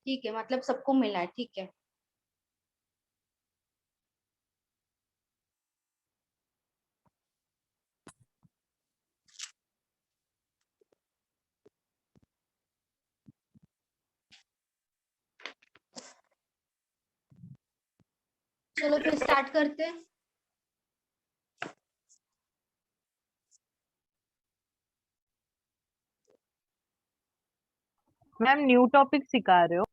ठीक है, मतलब सबको मिला है, ठीक है। चलो फिर स्टार्ट करते हैं। मैम न्यू टॉपिक सिखा रहे हो?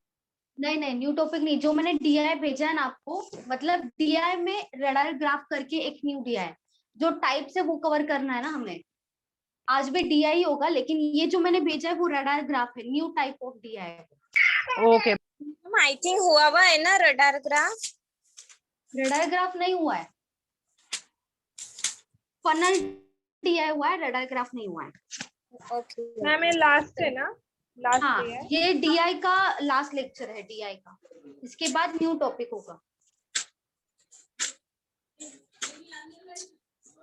नहीं नहीं, न्यू टॉपिक नहीं, जो मैंने डीआई भेजा है ना आपको, मतलब डीआई में रडार ग्राफ करके एक न्यू दिया है, जो टाइप से वो कवर करना है ना हमें। आज भी डीआई होगा, लेकिन ये जो मैंने भेजा है वो रडार ग्राफ है, न्यू टाइप ऑफ डीआई है। ओके। आई थिंक हुआ है ना रडार ग्राफ। रडार ग्राफ नहीं हुआ है, फनल डीआई हुआ है, रडार ग्राफ नहीं हुआ है। ओके मैम ये लास्ट है ना? लास्ट हाँ, है ये डीआई का लास्ट लेक्चर है, डीआई का। इसके बाद न्यू टॉपिक होगा।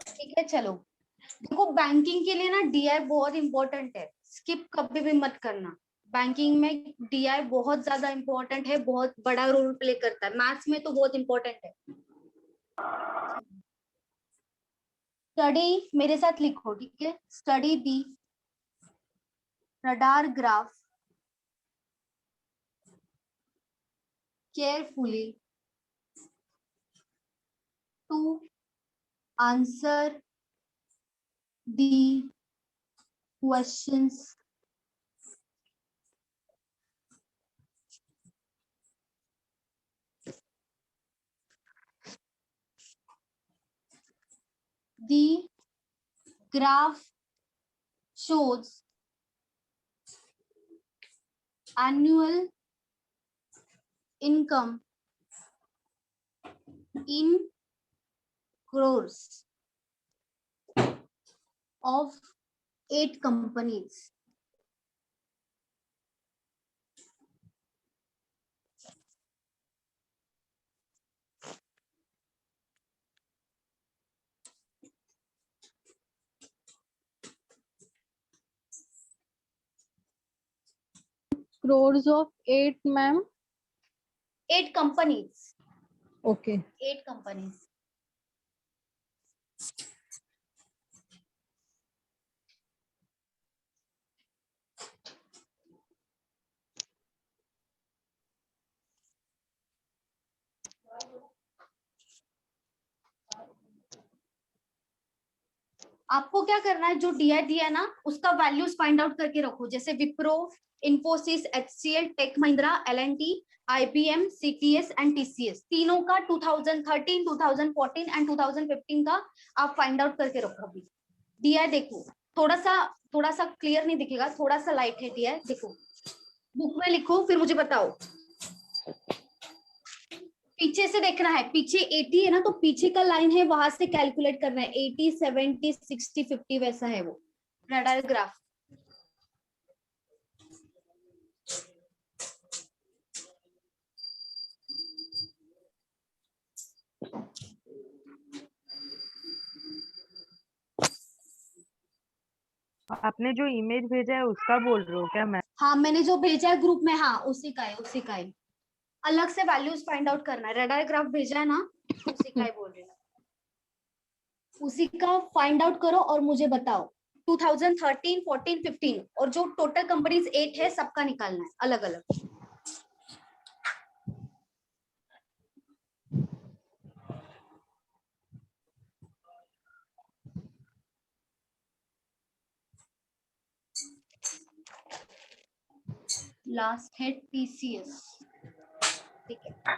ठीक है, चलो देखो, बैंकिंग के लिए ना डीआई बहुत इंपॉर्टेंट है, स्किप कभी भी मत करना। बैंकिंग में डीआई बहुत ज्यादा इंपॉर्टेंट है, बहुत बड़ा रोल प्ले करता है, मैथ्स में तो बहुत इंपॉर्टेंट है। स्टडी मेरे साथ लिखो, ठीक है। Study the radar graph carefully to answer the questions the graph shows annual income in crores of 8 companies. crores of 8, ma'am. 8 companies. Okay. 8 companies. आपको क्या करना है, जो डीआई दिया है ना उसका वैल्यूज फाइंड आउट करके रखो, जैसे Wipro, Infosys, HCL, tech Mahindra, LNT, IBM, CTS and TCS, तीनों का 2013, 2014 एंड 2015 का आप फाइंड आउट करके रखो। अभी डीआई देखो, थोड़ा सा क्लियर नहीं दिखेगा, थोड़ा सा लाइट है डीआई, देखो बुक में लिखो, फिर मुझे बताओ। पीछे से देखना है, पीछे 80 है ना, तो पीछे का लाइन है वहां से कैलकुलेट करना है, 80, 70, 60, 50 वैसा है वो रडार ग्राफ। आपने जो इमेज भेजा है उसका बोल रहे हो क्या मैम? हाँ, मैंने जो भेजा है ग्रुप में, हाँ उसी का है, उसी का है। अलग से वैल्यूज फाइंड आउट करना है, रडार ग्राफ भेजा है ना, उसी का ही बोल रही हूँ, उसी का फाइंड आउट करो और मुझे बताओ। 2013, 14, 15 और जो टोटल कंपनीज 8 है सबका निकालना है अलग अलग। लास्ट है टीसीएस, ठीक है।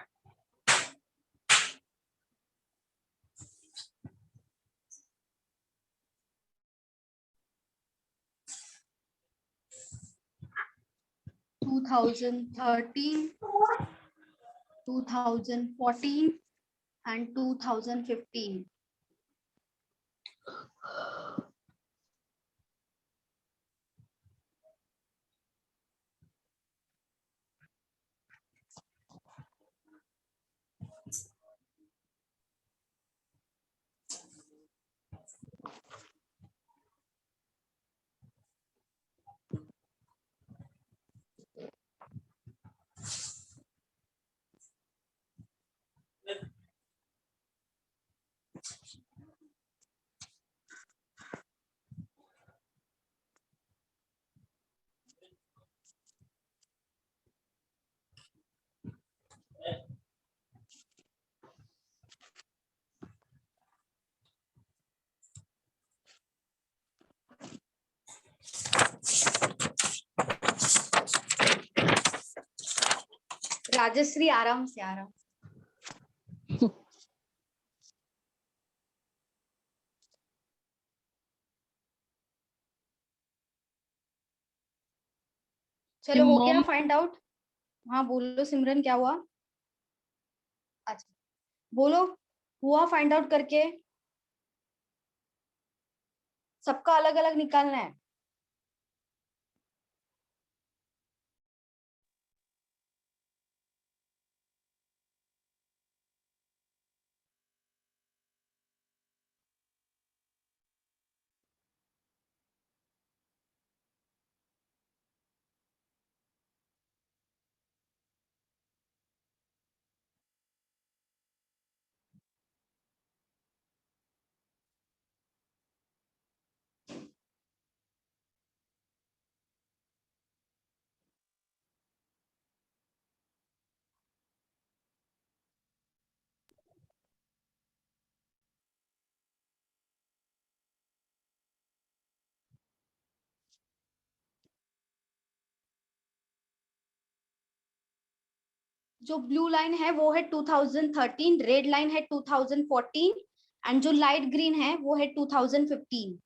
To 2013, 2014 and 2015. राजश्री आराम से आराम से। चलो हो गया मॉम फाइंड आउट। हाँ बोलो सिमरन क्या हुआ। अच्छा बोलो हुआ फाइंड आउट करके। सबका अलग अलग निकालना है। जो ब्लू लाइन है वो है 2013, रेड लाइन है 2014 एंड जो लाइट ग्रीन है वो है 2015।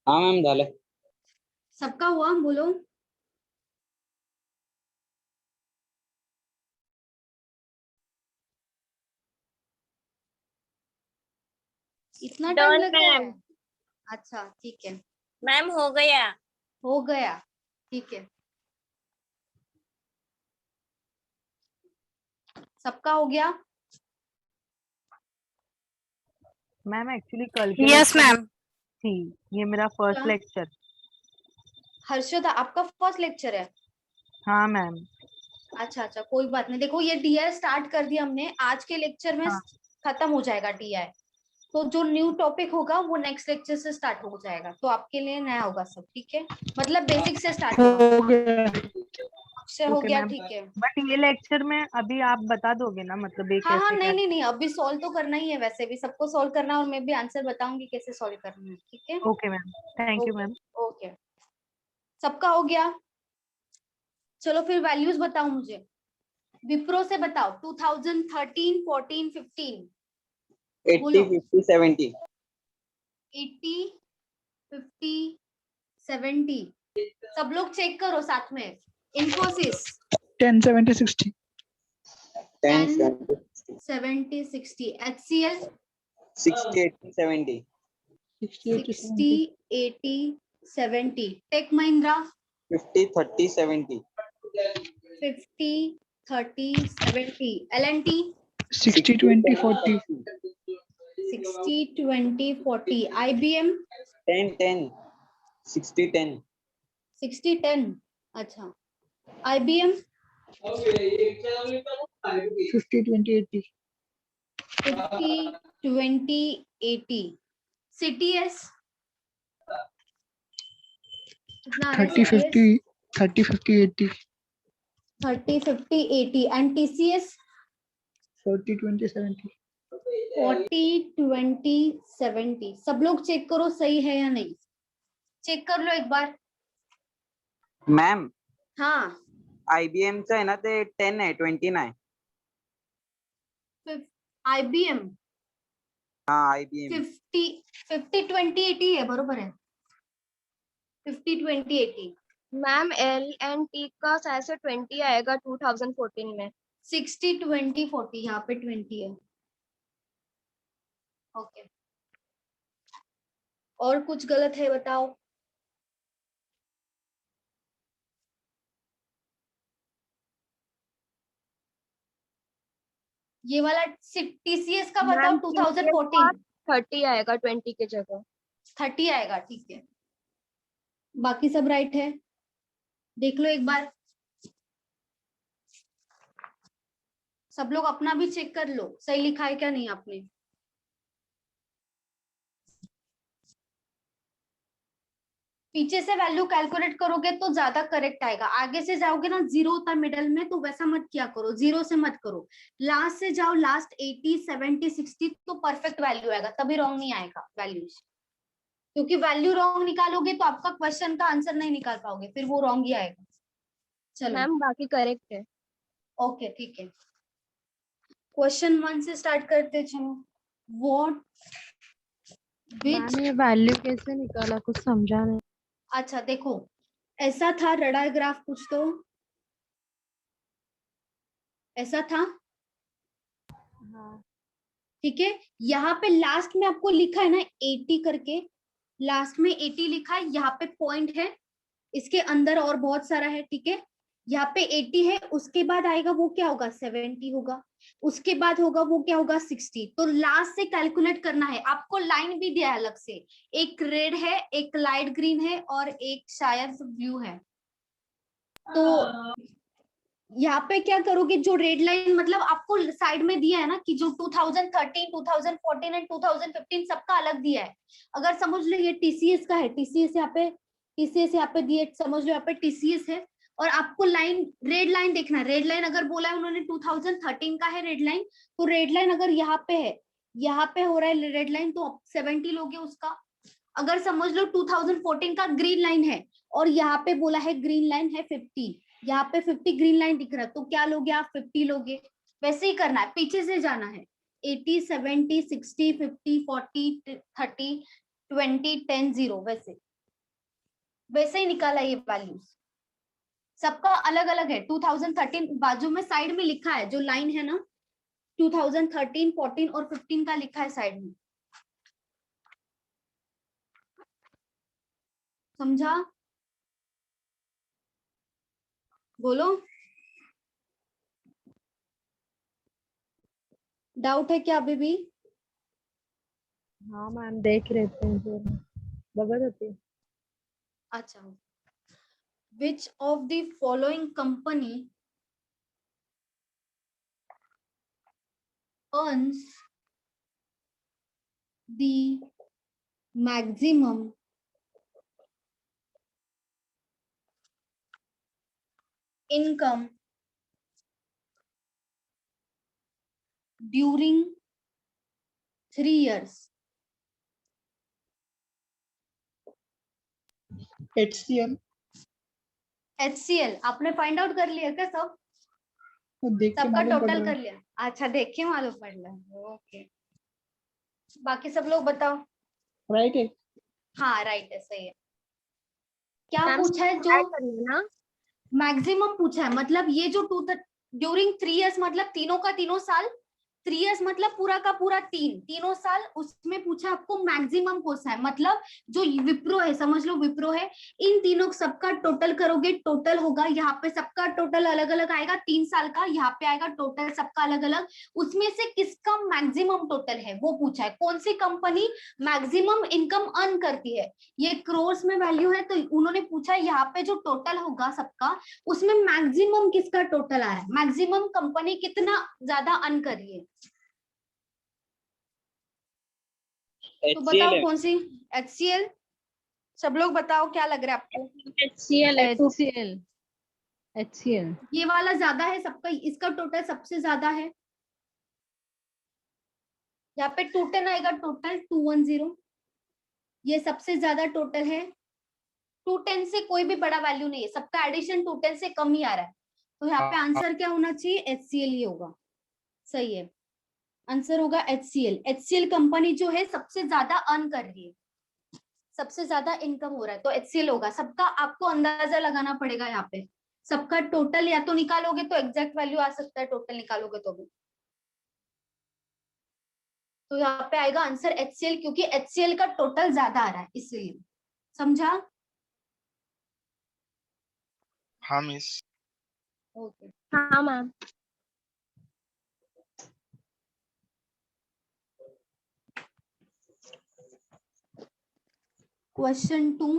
हाँ मैम झालं. सबका हुआ बोलो। इतना टाइम Done, लग रहा है। ma'am. अच्छा ठीक है मैम हो गया. हो गया ठीक है। सबका हो गया। मैम एक्चुअली कल के Yes, लेक्चर में ma'am. थी, ये मेरा फर्स्ट क्या? लेक्चर। हर्षदा आपका फर्स्ट लेक्चर है। हाँ मैम। अच्छा अच्छा कोई बात नहीं। देखो ये डीआई स्टार्ट कर दिया हमने आज के लेक्चर में। हाँ। खत्म हो जाएगा डीआई। तो जो न्यू टॉपिक होगा वो नेक्स्ट लेक्चर से स्टार्ट हो जाएगा। तो आपके लिए नया होगा सब। ठीक है मतलब बेसिक से स्टार्ट होगा। हो गया। से हो ओके गया मैम, ठीक है। बट ये लेक्चर में अभी आप बता दोगे ना, मतलब ये हाँ हाँ कैसे नहीं क्या? नहीं नहीं अभी सॉल्व तो करना ही है। वैसे भी सबको सॉल्व करना है और मैं भी आंसर बताऊंगी कैसे सॉल्व करना है। ठीक है okay ma'am, thank you okay ma'am. Okay सबका हो गया। चलो फिर वैल्यूज बताओ मुझे। विप्रो से बताओ 2013, 14, 15। 80, 50, 70. 80, 50, 70। सब लोग चेक करो साथ में। Infosys 10, 70, 60. 10, 10, 70, 70, 60। HCL 60, 80, 70. 68 to 60, 70. 80, 70। Take Mahindra 50, 30, 70. 50, 30, 70। L&T 60, 20, 40. 60, 20, 40। IBM 10, 10. 60, 10. 60, 10। अच्छा IBM 50, 20, 80. 50, 20, 80। CTS कितना आ रहा है 30, CTS? 50, 30, 50, 80. 30, 50, 80। And TCS 40, 20, 70. 40, 20, 70। सब लोग चेक करो सही है या नहीं। चेक कर लो एक बार। मॅम हाँ IBM चं आहे ना ते 10 आहे 20 नाही. IBM हा IBM 50, 50, 20, 80 है बरोबर है। 50, 20, 80। मैम L&T का शायद से 20 आएगा 2014 में। 60, 20, 40 यहाँ पे 20 है। ओके और कुछ गलत है बताओ। ये वाला टीसीएस का बताओ मैम 2014। 30 आएगा 20 की जगह। 30 आएगा, ठीक है। बाकी सब राइट है, देख लो एक बार, सब लोग अपना भी चेक कर लो सही लिखा है क्या नहीं आपने। पीछे से वैल्यू कैलकुलेट करोगे तो ज्यादा करेक्ट आएगा, आगे से जाओगे ना जीरो होता मिडल में, तो वैसा मत किया करो, जीरो से मत करो, लास्ट से जाओ, लास्ट 80 70 60 तो परफेक्ट वैल्यू आएगा, तभी रॉन्ग नहीं आएगा वैल्यूज। क्योंकि वैल्यू रॉन्ग निकालोगे तो आपका क्वेश्चन का आंसर नहीं निकाल पाओगे, फिर वो रॉन्ग ही आएगा। चलो मैम बाकी करेक्ट है। ओके ठीक है, क्वेश्चन 1 से स्टार्ट करते, चलो। व्हाट विच, मैंने वैल्यू कैसे निकाला, कुछ समझा नहीं। अच्छा देखो, ऐसा था रडार ग्राफ कुछ तो, ऐसा था, हाँ ठीक है। यहाँ पे लास्ट में आपको लिखा है ना 80 करके, लास्ट में 80 लिखा है, यहाँ पे पॉइंट है, इसके अंदर और बहुत सारा है, ठीक है। यहाँ पे 80 है, उसके बाद आएगा वो क्या होगा 70 होगा, उसके बाद होगा वो क्या होगा 60। तो लास्ट से कैलकुलेट करना है आपको, लाइन भी दिया है अलग से, एक रेड है, एक लाइट ग्रीन है और एक शायद ब्लू है। तो यहाँ पे क्या करोगे, जो रेड लाइन मतलब आपको साइड में दिया है ना कि जो 2013, 2014 एंड 2015 सबका अलग दिया है। अगर समझ लो ये टीसीएस का है, टीसीएस यहाँ पे दिए, समझ लो यहाँ पे टीसीएस है, और आपको लाइन रेड लाइन देखना है। रेड लाइन अगर बोला है उन्होंने 2013 का है रेड लाइन, तो रेड लाइन अगर यहाँ पे है, यहाँ पे हो रहा है रेड लाइन, तो 70 लोगे उसका। अगर समझ लो 2014 का ग्रीन लाइन है और यहाँ पे बोला है ग्रीन लाइन है 50, यहाँ पे 50 ग्रीन लाइन दिख रहा है, तो क्या लोगे आप 50 लोगे। वैसे ही करना है, पीछे से जाना है, 80 70 60 50 40 30 20 10 0, वैसे वैसे ही निकाला ये वैल्यूज। सबका अलग अलग है। 2013 बाजू में साइड में लिखा है, जो लाइन है ना 2013 14 और 15 का लिखा है साइड में, समझा? बोलो, डाउट है क्या अभी भी? हाँ मैम देख रहे थे फिर बगल होती। अच्छा, which of the following company earns the maximum income during 3 years? HCL। HCL आपने फाइंड आउट कर लिया क्या सब? तो देख के सबका मालूम पड़ टोटल रहा कर है। लिया? अच्छा, देख के मालूम पड़ रहा है, ओके। बाकी सब लोग बताओ। राइट है। हाँ राइट है, सही है। क्या मैम पूछा है, जो ऐड करिए ना। मैक्सिमम पूछा है, मतलब ये जो ड्यूरिंग 3 इयर्स मतलब तीनों का तीनों साल, 3 इयर्स मतलब पूरा का पूरा तीनों साल, उसमें पूछा आपको मैक्सिमम कौन सा है, मतलब जो विप्रो है, समझ लो विप्रो है, इन तीनों सबका टोटल करोगे, टोटल होगा यहाँ पे, सबका टोटल अलग अलग आएगा 3 साल का, यहाँ पे आएगा टोटल सबका अलग अलग, उसमें से किसका मैक्सिमम टोटल है वो पूछा है, कौन सी कंपनी मैक्सिमम इनकम अर्न करती है। ये क्रोर्स में वैल्यू है, तो उन्होंने पूछा यहाँ पे जो टोटल होगा सबका, उसमें मैक्सिमम किसका टोटल आ रहा है, मैक्सिमम कंपनी कितना ज्यादा अर्न कर रही है। तो बताओ कौन सी? HCL। सब लोग बताओ क्या लग रहा है आपको? HCL है। HCL ये वाला ज्यादा है सबका, इसका टोटल सबसे ज्यादा है, यहाँ पे टोटल आएगा, टोटल 210, ये सबसे ज्यादा टोटल है। 210 से कोई भी बड़ा वैल्यू नहीं है, सबका एडिशन 210 से कम ही आ रहा है, तो यहाँ पे आंसर क्या होना चाहिए, HCL ही होगा, सही है। आंसर होगा HCL। HCL कंपनी जो है सबसे ज्यादा अर्न कर रही है, सबसे ज्यादा इनकम हो रहा है, तो HCL होगा। सबका आपको अंदाजा लगाना पड़ेगा, यहाँ पे सबका टोटल या तो निकालोगे तो एग्जैक्ट वैल्यू आ सकता है, टोटल निकालोगे तो भी। तो यहाँ पे आएगा आंसर HCl, क्योंकि HCl का टोटल ज्यादा आ रहा है इसलिए। समझा? हाँ मिस। ओके। हाँ ma'am. Question 2.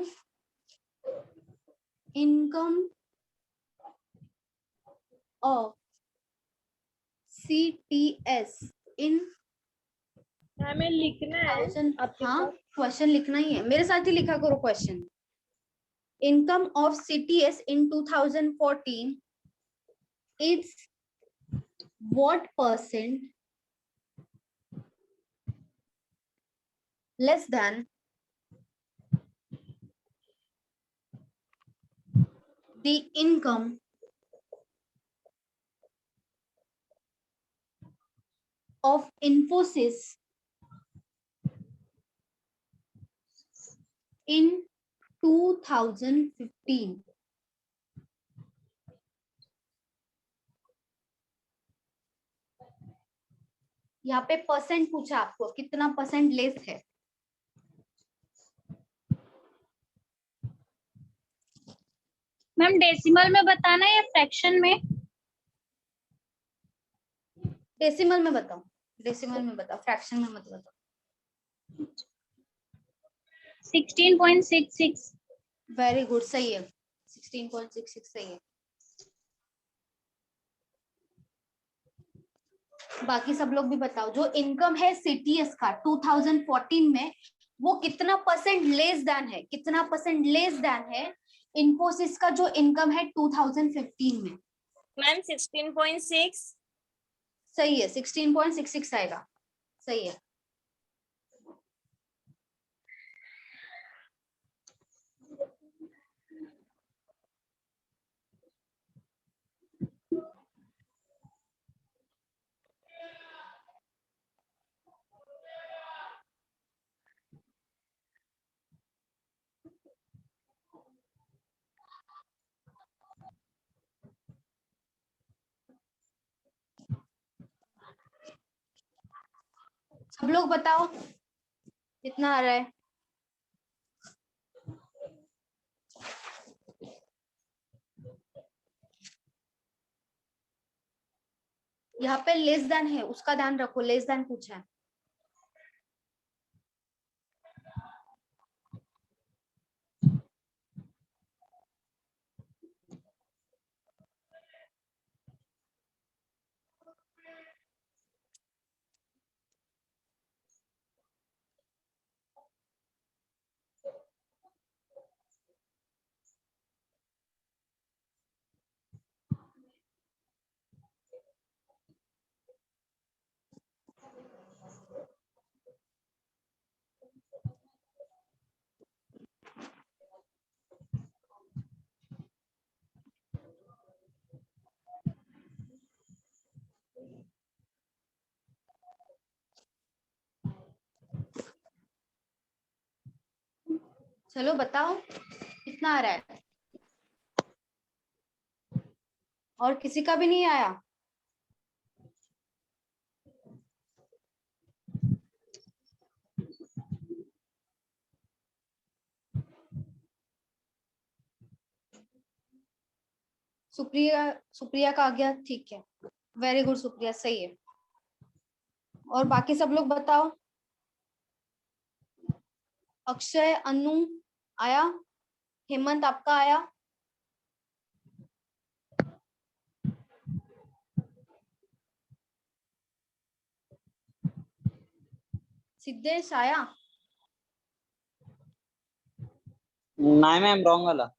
Income of CTS in हमें लिखना है 1000। आपके हाँ, साथ। क्वेश्चन लिखना ही है, मेरे साथ ही लिखा करो question. Income of CTS in 2014 is what percent less than the income of Infosys in 2015? यहाँ पे परसेंट पूछा आपको, कितना परसेंट लेस है। मैम डेसिमल में बताना है या फ्रैक्शन में? डेसिमल में बताओ, डेसिमल में बताओ, फ्रैक्शन में मत बताओ। 16.66। वेरी गुड, सही है, 16.66 सही है। बाकी सब लोग भी बताओ, जो इनकम है सीटीएस का 2014 में, वो कितना परसेंट लेस देन है, कितना परसेंट लेस देन है इन्फोसिस का जो इनकम है 2015 में। मैम 16.6। सही है, 16.66 आएगा, सही है। सब लोग बताओ कितना आ रहा है। यहाँ पे लेस देन है, उसका ध्यान रखो, लेस देन पूछा है। चलो बताओ कितना आ रहा है। और किसी का भी नहीं आया? सुप्रिया, सुप्रिया का आ गया, ठीक है, वेरी गुड सुप्रिया, सही है। और बाकी सब लोग बताओ। अक्षय, अनु आया, हेमंत आपका आया? सिद्धेश आया? नाही मॅम, रॉंग आला.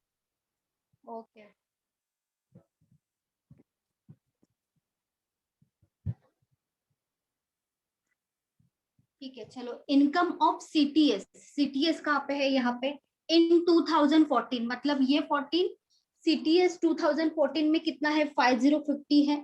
ओके। ठीक है, चलो इनकम ऑफ सीटीएस, सीटीएस कहाँ पे है? यहाँ पे इन 2014, मतलब ये 14, सीटीएस 2014 में कितना है? 5050 है,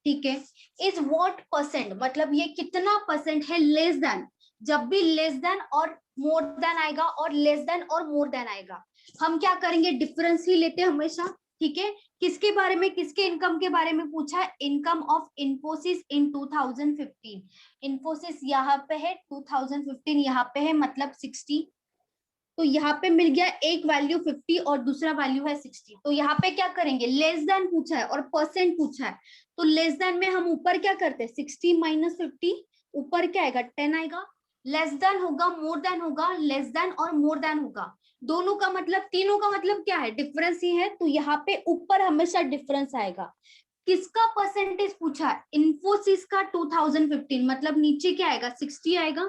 ठीक है। इज व्हाट परसेंट, मतलब ये कितना परसेंट है लेस देन। जब भी लेस देन और मोर देन आएगा और लेस देन और मोर देन आएगा, हम क्या करेंगे? डिफरेंस ही लेते हैं हमेशा, ठीक है, किसके बारे में, किसके इनकम के बारे में पूछा है? इनकम ऑफ इन्फोसिस इन 2015। इन्फोसिस यहाँ पे है, 2015 यहाँ पे है, मतलब 60। तो यहाँ पे मिल गया एक वैल्यू 50 और दूसरा वैल्यू है 60। तो यहाँ पे क्या करेंगे, लेस देन पूछा है और परसेंट पूछा है, तो लेस देन में हम ऊपर क्या करते हैं, 60 माइनस 50, ऊपर क्या आएगा, 10 आएगा। लेस देन होगा, मोर देन होगा, लेस देन और मोर देन होगा, दोनों का मतलब, तीनों का मतलब क्या है, डिफरेंस ही है। तो यहाँ पे ऊपर हमेशा डिफरेंस आएगा। किसका परसेंटेज पूछा है, इन्फोसिस का 2015, मतलब नीचे क्या आएगा, 60 आएगा।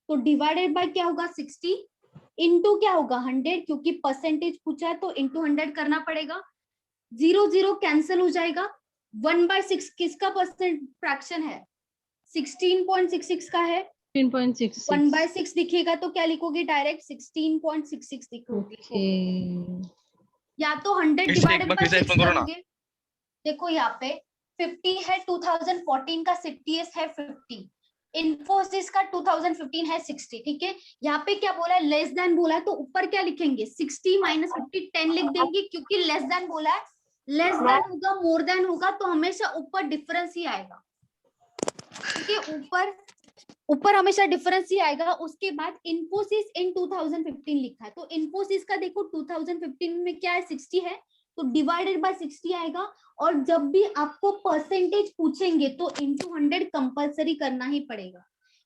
तो डिवाइडेड बाय क्या होगा, 60 इंटू क्या होगा, 100, क्योंकि परसेंटेज पूछा है तो इंटू 100 करना पड़ेगा। 0 0 कैंसिल हो जाएगा। 1/6 किसका परसेंट फ्रैक्शन है, 16.66 का है। 16.66 1/6 दिखेगा तो क्या लिखोगे, डायरेक्ट 16.66 लिखोगे। ओके। या तो 100 Miss, डिवाइडेड एक बार बाय फिर से 6 open करो ना। करोगे। देखो यहाँ पे 50 है, 2014 का सीटीएस है 50, इन्फोसिस का 2015 है 60, ठीक है। यहाँ पे क्या बोला है, लेस देन बोला है, तो ऊपर क्या लिखेंगे, 60 माइनस 50, 10 लिख देंगे, क्योंकि लेस देन बोला है। लेस देन होगा, मोर देन होगा, तो हमेशा ऊपर डिफरेंस ही आएगा, ठीक है। ऊपर हमेशा डिफरेंस ही आएगा। उसके बाद इन्फोसिस इन 2015 लिखा है, तो इन्फोसिस का देखो 2015 में क्या है, 60 है, तो डिवाइडेड बाय 60 आएगा। और जब भी आपको परसेंटेज पूछेंगे तो इंटू 100 कंपलसरी करना ही पड़ेगा,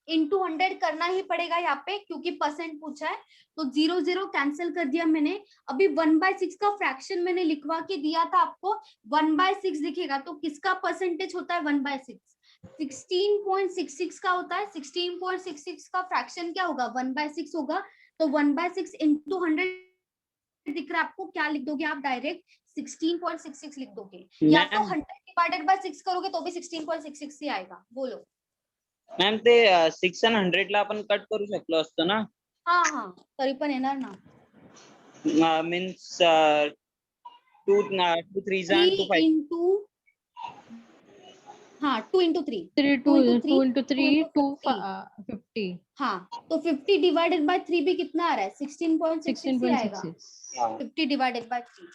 इंटू 100 करना ही पड़ेगा यहाँ पे, क्योंकि परसेंट पूछा है। तो 0 0 कैंसिल कर दिया मैंने। अभी 1/6 का फ्रैक्शन मैंने लिखवा के दिया था आपको, 1/6 दिखेगा तो किसका परसेंटेज होता है, 1/6 16.66 का होता है। 16.66 का फ्रैक्शन क्या होगा, 1/6 होगा। तो 1/6 इंटू 100 दिख रहा है आपको, क्या लिख दोगे आप, डायरेक्ट 16.66 लिख दोगे, या तो 100 डिवाइडेड बाय 6 करोगे तो भी 16.66 ही आएगा। बोलो मॅम ते 6 आणि 100 ला आपण कट करू शकलो असतो ना, हाँ हाँ, तरी पण येणार ना। मीन्स 2 3 आणि 2 5 इंटू, हाँ 2 इंटू 3, 2 into 3 250 हाँ, तो 50 डिवाइडेड बाय 3 भी कितना आ रहा है, 16.66 ही आएगा। 16.66 50 डिवाइडेड बाय 3,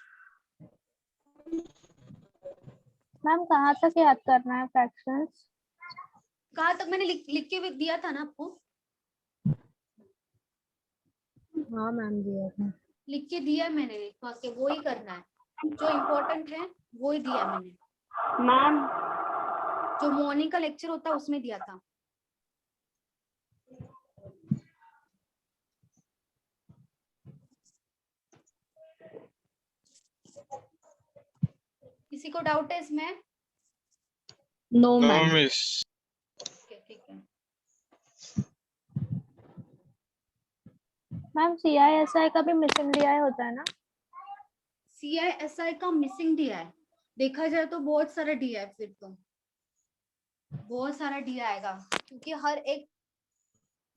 मैम कहाँ तक याद करना है फ्रैक्शंस? कहाँ तक मैंने लिख के भी दिया था ना आपको, हाँ मैम दिया था। लिख के दिया मैंने, के वो ही करना है, जो इम्पोर्टेंट है वो ही दिया मैंने। मैम जो मॉर्निंग का लेक्चर होता है उसमें दिया था। किसी को डाउट है इसमें? No No, ma'am. miss. ठीक है। मैम CISI का भी मिसिंग DI होता है ना? CISI का मिसिंग दिया है, देखा जाए तो बहुत सारा दिया है, फिर तो बहुत सारा दिया आएगा, क्योंकि हर एक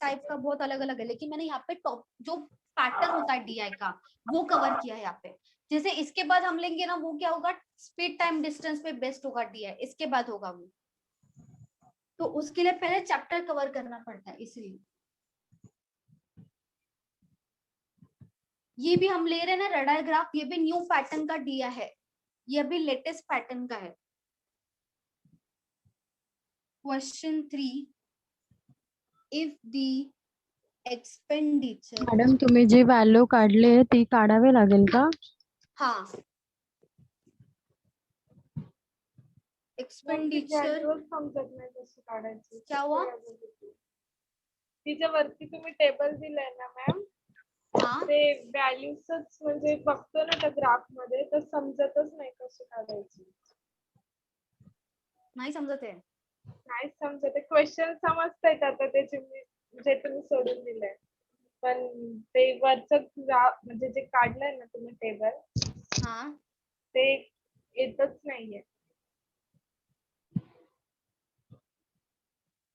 टाइप का बहुत अलग अलग है। लेकिन मैंने यहाँ पे टॉप जो पैटर्न होता है DI का वो कवर किया है यहाँ पे। जैसे इसके बाद हम लेंगे ना, वो क्या होगा, स्पीड टाइम डिस्टेंस पे बेस्ट होगा DI, इसके बाद होगा वो, तो उसके लिए पहले चैप्टर कवर करना पड़ता है, इसलिए। ये भी हम ले रहे हैं ना रडार ग्राफ, ये भी न्यू पैटर्न का दिया है, ये भी लेटेस्ट पैटर्न का है। Question 3, if the expenditure, madam तुम्ही जे व्हॅल्यू काढले ती काढावे लागेल का? हाँ एक्सपेंडिचर समजत नाही कसं काढायचं. क्या हुआ? तिच्या वरती तुम्ही टेबल दिलंय ना मॅम, हाँ ते व्हॅल्यूजच म्हणजे बघतो ना त्या ग्राफ मध्ये तर समजतच नाही कशी काढायची. नहीं समझते हैं। नाही समजत. क्वेश्चन समजतायत आता त्याचे जे तुम्ही सोडून दिलंय, पण ते वरचं ग्राफ म्हणजे जे काढलंय ना तुम्ही टेबल, हाँ ते येतच नाहीये.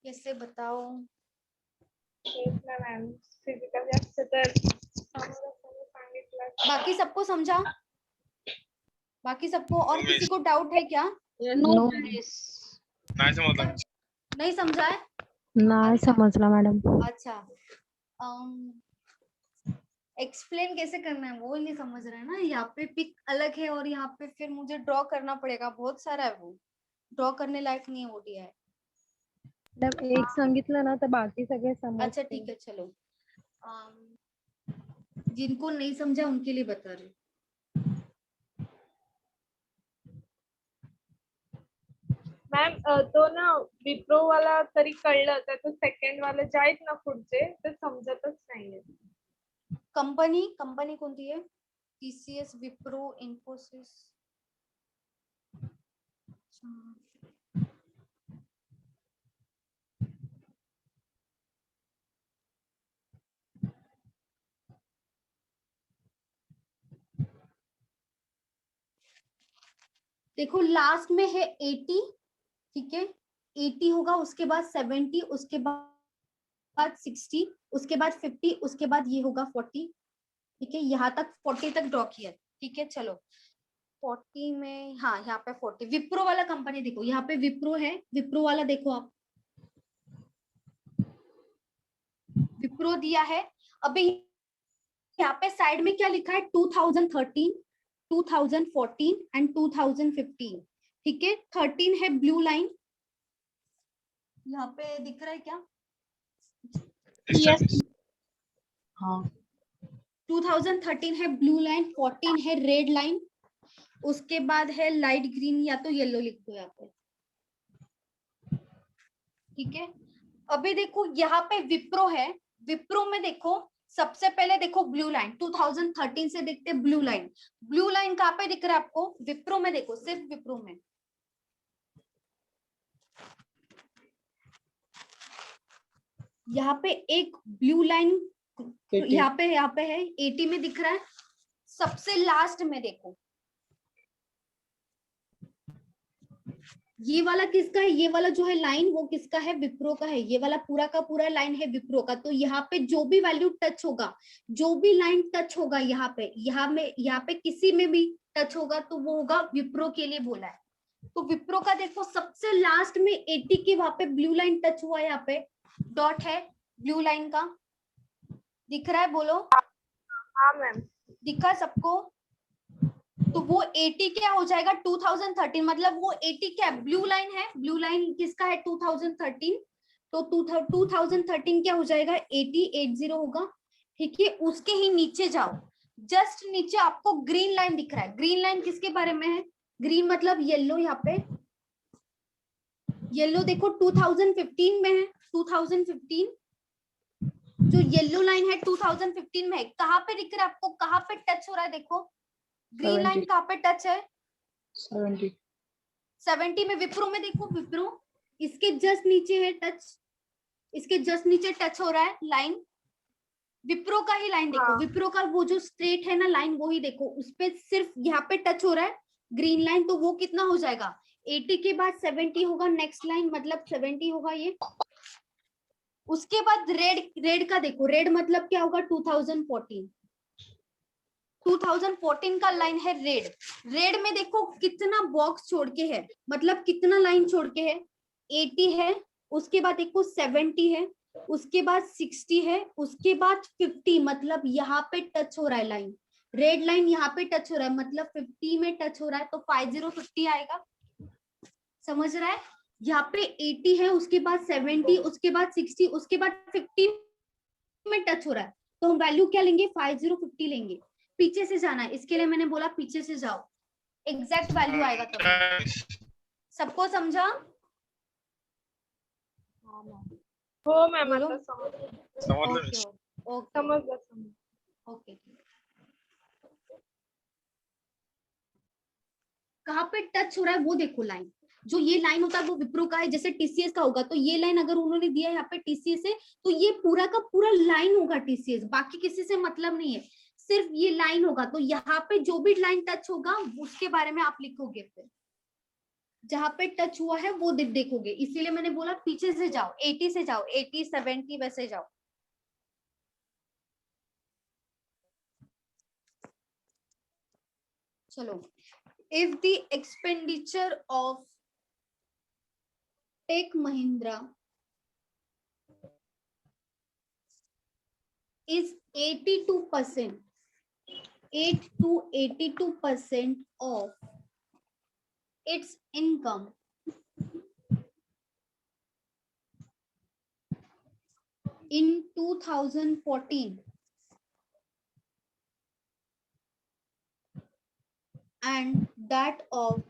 कैसे बताओ? तेच ना मॅम, फिजिकल जास्त तर समोरासमोर सांगितलं. बाकी सबको समझा? बाकी सबको? और किसी को डाउट है क्या? नो नाही समजलं. नहीं समझा है? नाही समजला मॅडम। अच्छा, एक्सप्लेन कैसे करना है वो नहीं समझ रहे हैं ना। यहाँ पे पिक अलग है और यहाँ पे फिर मुझे ड्रॉ करना पड़ेगा, बहुत सारा है वो, ड्रॉ करने लायक नहीं है वो दिया है। मतलब एक सांगितलं ना तर बाकी सगळे अच्छा समजते. ठीक है चलो, जिनको नहीं समझा उनके लिए बता रही हूँ। मॅम तो ना विप्रो वाला तरी कळलं, तर तो सेकंड वाले जे आहेत ना पुढचे ते समजतच नाहीये. कंपनी कंपनी कोणती है? टीसीएस, विप्रो, इन्फोसिस। देखो लास्ट में है 80, ठीक है, 80 होगा, उसके बाद 70, उसके बाद 60, उसके बाद 50, उसके बाद ये होगा 40, ठीक है, यहाँ तक 40 तक ड्रॉ किया, ठीक है। चलो 40 में, हाँ यहाँ पे 40, विप्रो वाला कंपनी देखो, यहाँ पे विप्रो है, विप्रो वाला देखो आप, विप्रो दिया है। अभी यहाँ पे साइड में क्या लिखा है? 2013, 2014 एंड 2015, ठीक है। 13 है ब्लू लाइन, यहाँ पे दिख रहा है क्या? Yes. हाँ 2013 है ब्लू लाइन, 14 है रेड लाइन, उसके बाद है लाइट ग्रीन या तो येलो लिख दो यहाँ पे, ठीक है। अभी देखो यहाँ पे विप्रो है, विप्रो में देखो सबसे पहले देखो ब्लू लाइन, 2013 से देखते ब्लू लाइन, ब्लू लाइन कहाँ पे दिख रहा है आपको? विप्रो में देखो, सिर्फ विप्रो में, यहाँ पे एक ब्लू लाइन, 80 यहाँ पे है 80 में दिख रहा है। सबसे लास्ट में देखो ये वाला किसका है? ये वाला जो है लाइन वो किसका है? विप्रो का है। ये वाला पूरा का पूरा लाइन है विप्रो का। तो यहाँ पे जो भी वैल्यू टच होगा, जो भी लाइन टच होगा यहाँ पे, यहाँ पे किसी में भी टच होगा तो वो होगा विप्रो के लिए बोला है। तो विप्रो का देखो सबसे लास्ट में 80 की वहां पे ब्लू लाइन टच हुआ है, यहाँ पे डॉट है ब्लू लाइन का, दिख रहा है? बोलो हाँ मैम, दिखा सबको? तो वो 80 क्या हो जाएगा? 2013, मतलब वो 80 क्या ब्लू लाइन है, ब्लू लाइन किसका है? 2013, तो 2013 क्या हो जाएगा? 80 होगा, ठीक है। उसके ही नीचे जाओ, जस्ट नीचे आपको ग्रीन लाइन दिख रहा है। ग्रीन लाइन किसके बारे में है? ग्रीन मतलब येलो, यहाँ पे येलो देखो 2015 में है, 2015 जो येलो लाइन है 2015 में है। कहाँ पे दिख रहा है आपको? कहाँ पे टच हो रहा है? देखो ग्रीन लाइन 70 कहाँ पे टच है? 70 70 में विप्रो में देखो, विप्रो इसके जस्ट नीचे है टच, इसके जस्ट नीचे टच हो रहा है लाइन, विप्रो का ही लाइन देखो, हाँ। विप्रो का वो जो स्ट्रेट है ना लाइन वो ही देखो, उस पे सिर्फ यहाँ पे टच हो रहा है ग्रीन लाइन। तो वो कितना हो जाएगा? 80 के बाद 70 होगा नेक्स्ट लाइन, मतलब 70 होगा ये। उसके बाद रेड का देखो, रेड मतलब क्या होगा? 2014 का लाइन है रेड। रेड में देखो कितना बॉक्स छोड़ के है, मतलब कितना लाइन छोड़ के है? 80 है, उसके बाद देखो 70 है, उसके बाद 60 है, उसके बाद 50, मतलब यहाँ पे टच हो रहा है लाइन, रेड लाइन यहाँ पे टच हो रहा है, मतलब 50 में टच हो रहा है, तो 50 आएगा। समझ रहा है? यहाँ पे 80 है, उसके बाद 70, उसके बाद 60, उसके बाद 50 में टच हो रहा है, तो हम वैल्यू क्या लेंगे? 50 लेंगे। पीछे से जाना है, इसके लिए मैंने बोला पीछे से जाओ, एग्जैक्ट वैल्यू आएगा तब। सबको समझा? हो मॅम, बोलो। आता समजलं. समजलं ओके ओके समजलं. ओके। कहाँ पे टच हो रहा है वो देखो लाइन, जो ये लाइन होता है वो विप्रो का है, जैसे टीसीएस का होगा तो ये लाइन अगर उन्होंने दिया यहाँ पे टीसीएस है तो ये पूरा का पूरा लाइन होगा टीसीएस, बाकी किसी से मतलब नहीं है, सिर्फ ये लाइन होगा। तो यहाँ पे जो भी लाइन टच होगा उसके बारे में आप लिखोगे, फिर जहाँ पे टच हुआ है वो देखोगे। इसीलिए मैंने बोला पीछे से जाओ, 80 से जाओ, 80 70 वैसे जाओ। चलो, if the expenditure of Tech Mahindra is 82%, 8 to 82% of its income in 2014 and that of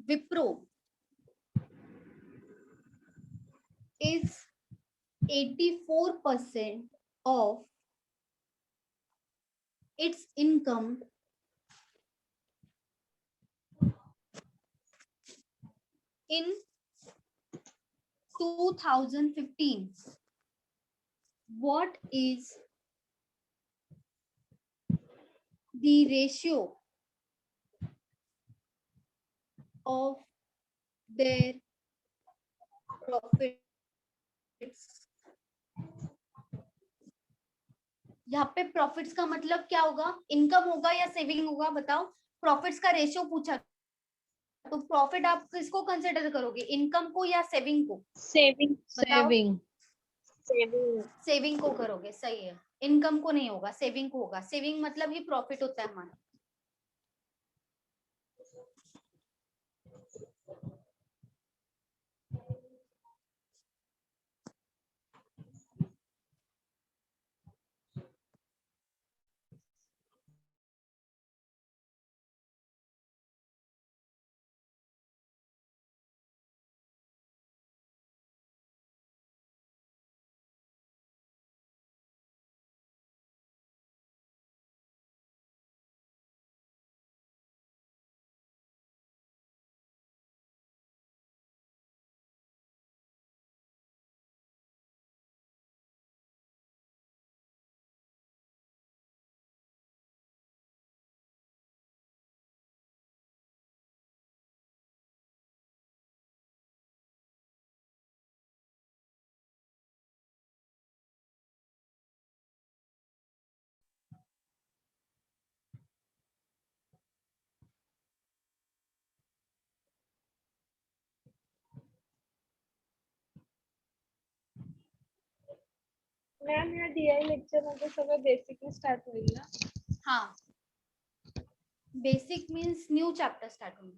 Wipro is 84% of its income in 2015. What is the ratio of their profits? यहाँ पे प्रॉफिट्स का मतलब क्या होगा? इनकम होगा या सेविंग होगा? बताओ. प्रॉफिट्स का रेशियो पूछा, तो प्रॉफिट आप किसको कंसिडर करोगे, इनकम को या सेविंग को? सेविंग बताओ. सेविंग सेविंग को करोगे, सही है. इनकम को नहीं होगा, सेविंग को होगा. सेविंग मतलब ही प्रॉफिट होता है हमारा. मॅम या DI लेक्चर मध्ये सगळं बेसिकली स्टार्ट होईल ना? हाँ, basic means new chapter start होगा.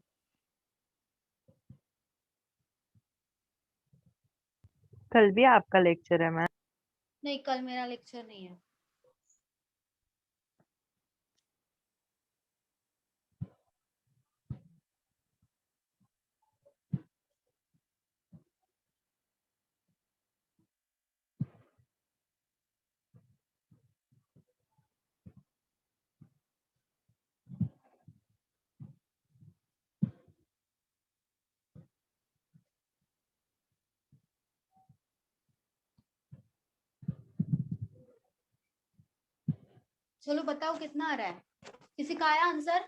कल भी आपका लेक्चर है मैम? नहीं, कल मेरा लेक्चर नहीं है. चलो बताओ कितना आ रहा है? किसी का आया आंसर?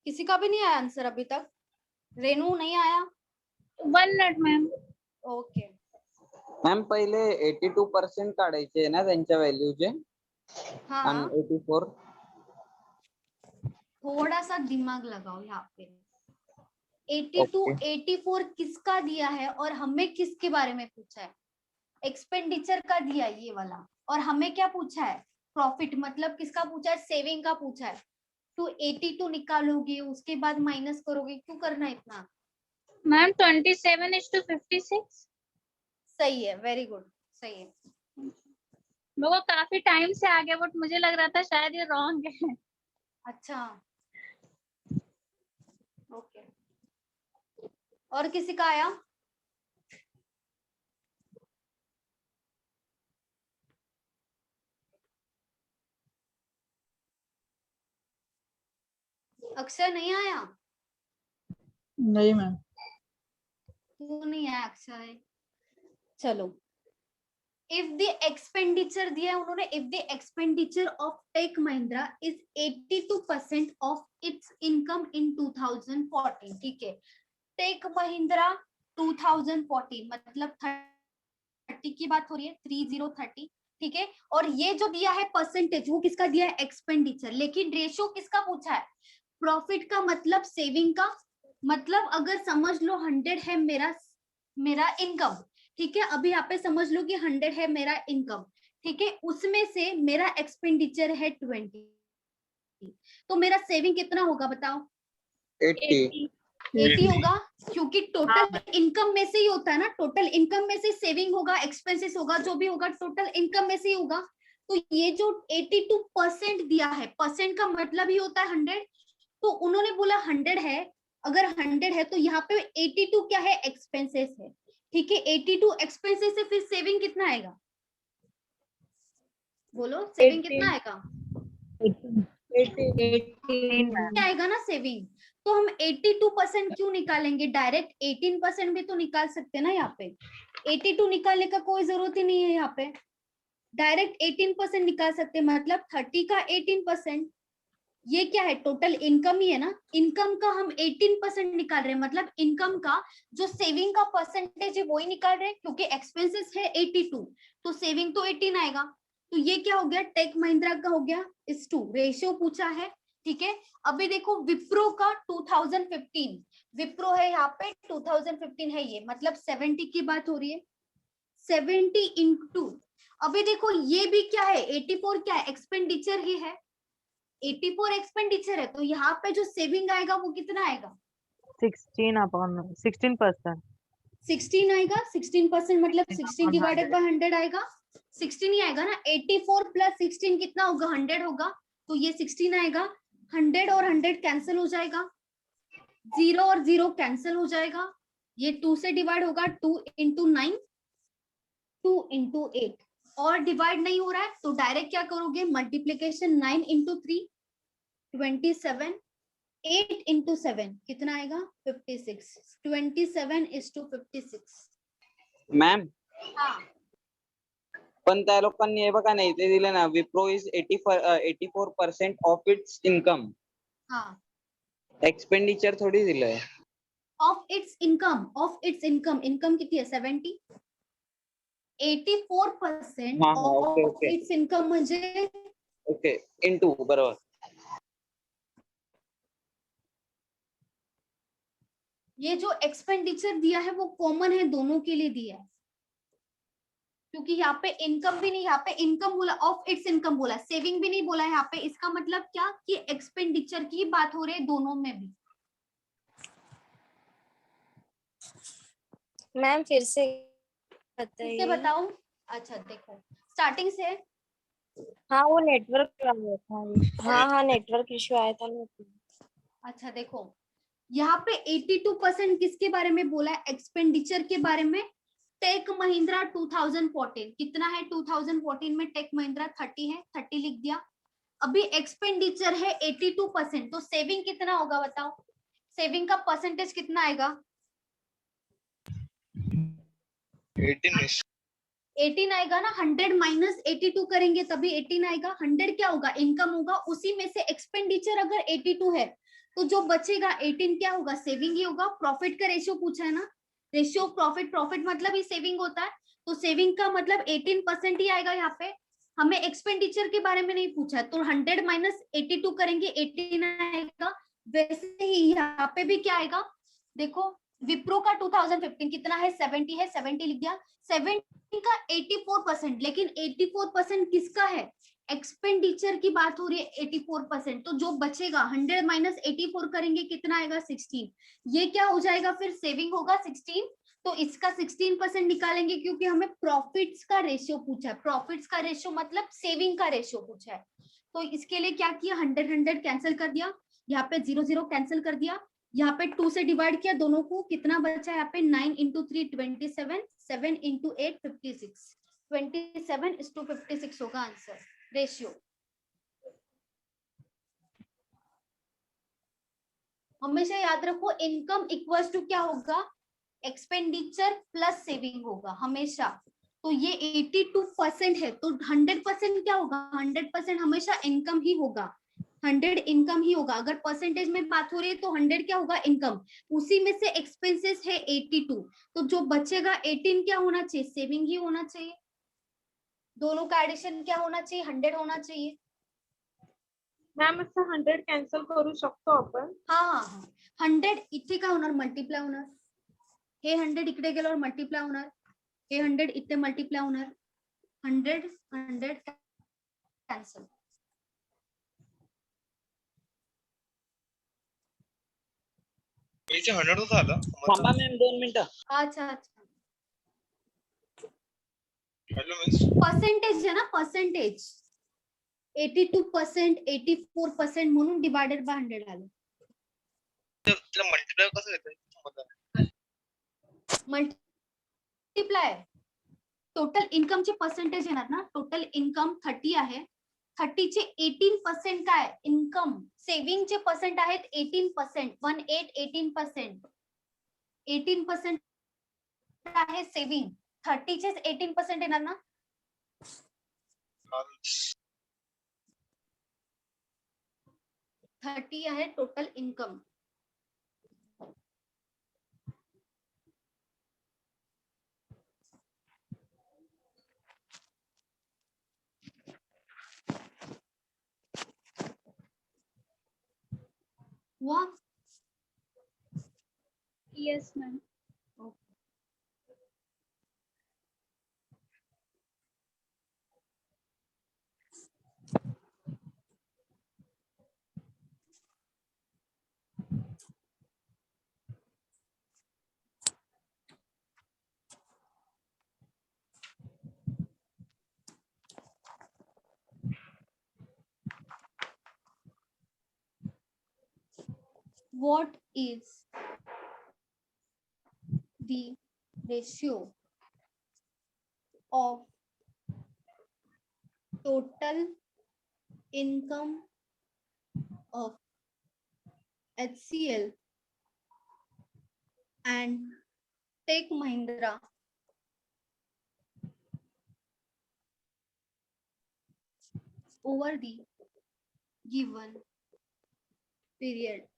किसी का भी नहीं आया आंसर अभी तक? रेनू नहीं आया? 1 मिनट मैम. ओके. मॅम पहिले 82% काढायचे ना त्यांच्या व्हॅल्यूचे हाँ, आणि 84. थोड़ा सा दिमाग लगाओ यहाँ पे. 82, 84 किसका दिया है और हमें किसके बारे में पूछा है? एक्सपेंडिचर का दिया है ये वाला, और हमें क्या पूछा है? प्रॉफिट. मतलब किसका पूछा है? सेविंग का पूछा है. तो 82 निकालोगे, उसके बाद माइनस करोगे. क्यों करना है इतना? मैम 27:56. सही है, वेरी गुड, सही है. मेरे को काफी टाइम से आ गया, बट मुझे लग रहा था शायद ये रॉन्ग है. अच्छा, ओके. और किसी का आया? अक्षर नहीं आया? नहीं मैम. क्यों नहीं है अक्षय? चलो, इफ द एक्सपेंडिचर दिया है उन्होंने, if the expenditure of tech Mahindra is 82% of its income in 2014, ठीक है। टेक महिंद्रा 2014 मतलब 30 की बात हो रही है, 3030, ठीक है। और ये जो दिया है परसेंटेज, वो किसका दिया है? एक्सपेंडिचर। लेकिन रेशियो किसका पूछा है? प्रॉफिट का मतलब सेविंग का। मतलब अगर समझ लो 100 है मेरा इनकम, ठीक है। अभी यहाँ पे समझ लो कि 100 है मेरा इनकम, ठीक है। उसमें से मेरा एक्सपेंडिचर है 20, तो मेरा सेविंग कितना होगा बताओ? 80। 80 होगा, क्योंकि टोटल इनकम में से ही होता है ना, टोटल इनकम में से सेविंग होगा, एक्सपेंसेस होगा, जो भी होगा टोटल इनकम में से ही होगा। तो ये जो 82% दिया है, परसेंट का मतलब ही होता है 100, तो उन्होंने बोला 100 है, अगर 100 है तो यहाँ पे 82 क्या है? एक्सपेंसेस है, ठीक है। 82 एक्सपेंसेस है, फिर सेविंग कितना आएगा? बोलो, सेविंग कितना आएगा? 18 आएगा ना सेविंग। तो हम 82% क्यों निकालेंगे? डायरेक्ट 18% भी तो निकाल सकते हैं ना। यहाँ पे 82 निकालने का कोई जरूरत ही नहीं है, यहाँ पे डायरेक्ट 18% निकाल सकते हैं। मतलब 30 का 18%, ये क्या है? टोटल इनकम ही है ना। इनकम का हम 18% निकाल रहे हैं, मतलब इनकम का जो सेविंग का परसेंटेज है वही निकाल रहे हैं, क्योंकि एक्सपेंसेस है 82, तो सेविंग तो 18 आएगा। तो ये क्या हो गया? टेक महिंद्रा का हो गया इस 2 रेशियो पूछा है, ठीक है। अभी देखो विप्रो का 2015, विप्रो है यहाँ पे 2015 है, ये मतलब 70 की बात हो रही है, 70 इंटू, अभी देखो ये भी क्या है? 84 क्या है? एक्सपेंडिचर ही है, 84 एक्सपेंडिचर है, तो यहाँ पे जो सेविंग आएगा वो कितना आएगा? 16% 16 आएगा। 16% मतलब 16 डिवाइडेड बाय 100 आएगा। 16 ही आएगा ना। 84 प्लस 16 कितना होगा? 100 होगा, तो ये 16 आएगा। 100 और 100 कैंसिल हो जाएगा, 0 और 0 कैंसिल हो जाएगा, ये 2 से डिवाइड होगा, 2 इंटू 9, 2 इंटू 8, और डिवाइड नहीं हो रहा है तो डायरेक्ट क्या करोगे? मल्टीप्लीकेशन, 9 इंटू 3 27, 8 इंटू 7 कितना आएगा? 56, 27:56। मॅम हाँ, पण त्या लोकांनी हे बघा नाही ते दिलं ना, Wipro is 84% of its income, हाँ, एक्सपेंडिचर थोडी दिलंय. ऑफ इट्स इनकम, इनकम कितनी है? 70, 84% हाँ, okay, of okay. It's income म्हणजे ओके, इंटू, बरोबर. ये जो एक्सपेंडिचर दिया है वो कॉमन है, दोनों के लिए दिया है, क्योंकि यहाँ पे इनकम भी नहीं, यहाँ पे इनकम बोला, ऑफ इट्स इनकम बोला, सेविंग भी नहीं बोला है यहाँ पे। इसका मतलब क्या कि एक्सपेंडिचर की बात हो रही है दोनों में भी। मैम फिर से इससे बताइए। बताओ। अच्छा देखो, स्टार्टिंग से। हाँ वो नेटवर्क हाँ नेटवर्क इश्यू आया था ना। अच्छा देखो, यहाँ पे 82% किसके बारे में बोला है? एक्सपेंडिचर के बारे में। टेक महिंद्रा 2014 कितना है? 2014 में टेक महिंद्रा 30 है, 30 लिख दिया। अभी एक्सपेंडिचर है 82%, तो सेविंग कितना होगा बताओ? सेविंग का परसेंटेज कितना आएगा? 18 आएगा ना। 100 माइनस 82 करेंगे तभी 18 आएगा। 100 क्या होगा? इनकम होगा, उसी में से एक्सपेंडिचर अगर 82 है तो जो बचेगा 18 क्या होगा? सेविंग ही होगा। प्रॉफिट का रेशियो पूछा है ना, रेशियो प्रॉफिट, प्रॉफिट मतलब ही सेविंग होता है, तो सेविंग का मतलब 18% ही आएगा। यहाँ पे हमें एक्सपेंडिचर के बारे में नहीं पूछा है, तो 100 माइनस 82 करेंगे 18 आएगा। वैसे ही यहाँ पे भी क्या आएगा? देखो विप्रो का 2015 कितना है? 70 है, 70 लिख दिया। 70 का 84%, लेकिन 84% किसका है? एक्सपेंडिचर की बात हो रही है 84%, तो जो बचेगा 100 माइनस 84 करेंगे कितना आएगा? 16। ये क्या हो जाएगा? फिर सेविंग होगा 16, तो इसका 16% निकालेंगे, क्योंकि हमें प्रॉफिट्स का रेशियो पूछा है। प्रॉफिट्स का रेशियो मतलब सेविंग का रेशियो पूछा है, तो इसके लिए क्या किया? 100 कैंसिल कर दिया, यहाँ पे 0 0 कैंसिल कर दिया, यहाँ पे 2 से डिवाइड किया दोनों को, कितना बचा? यहाँ पे 9 इंटू 3 27, 7 इंटू 8 56, 27:56 होगा आंसर, रेशियो। हमेशा याद रखो इनकम इक्वल्स टू क्या होगा? एक्सपेंडिचर प्लस सेविंग होगा हमेशा। तो ये 82% है, तो 100% क्या होगा? 100% हमेशा इनकम ही होगा, 100 इनकम ही होगा। अगर परसेंटेज में बात हो रही है तो 100 क्या होगा? इनकम। उसी में से एक्सपेंसेस है 82, तो जो बचेगा 18 क्या होना चाहिए? सेविंग ही होना चाहिए। दोनों का एडिशन क्या होना चाहिए? 100 होना चाहिए। मॅम असं 100 कॅन्सल करू शकतो आपण? हा 100 इथे काय होणार? मल्टिप्लाय होणार। हे 100 इकडे गेल्यावर मल्टिप्लाय होणार, हे 100 इथे मल्टिप्लाय होणार, 100 कॅन्सल। याचे 100 होतं आलं थांबा मॅम 2 मिनिटं. अच्छा अच्छा, हॅलो मिस पर्सेंटेज आहे ना, पर्सेंटेज 82%, 84% म्हणून डिवायडेड बाय 100 आलं। तिला मल्टिप्लाय कसं येतं? मल्टिप्लाय टोटल इन्कमचे पर्सेंटेज येणार ना, टोटल इन्कम 30 आहे, 30 चे 18% काय? इन्कम। सेव्हिंगचे पर्सेंट आहेत 18%, 18%, 18% आहे सेव्हिंग, 30 चे 18% येणार ना। 30 आहे टोटल इन्कम। हुआ? Yes ma'am. What is the ratio of total income of HCL and Tech Mahindra over the given period?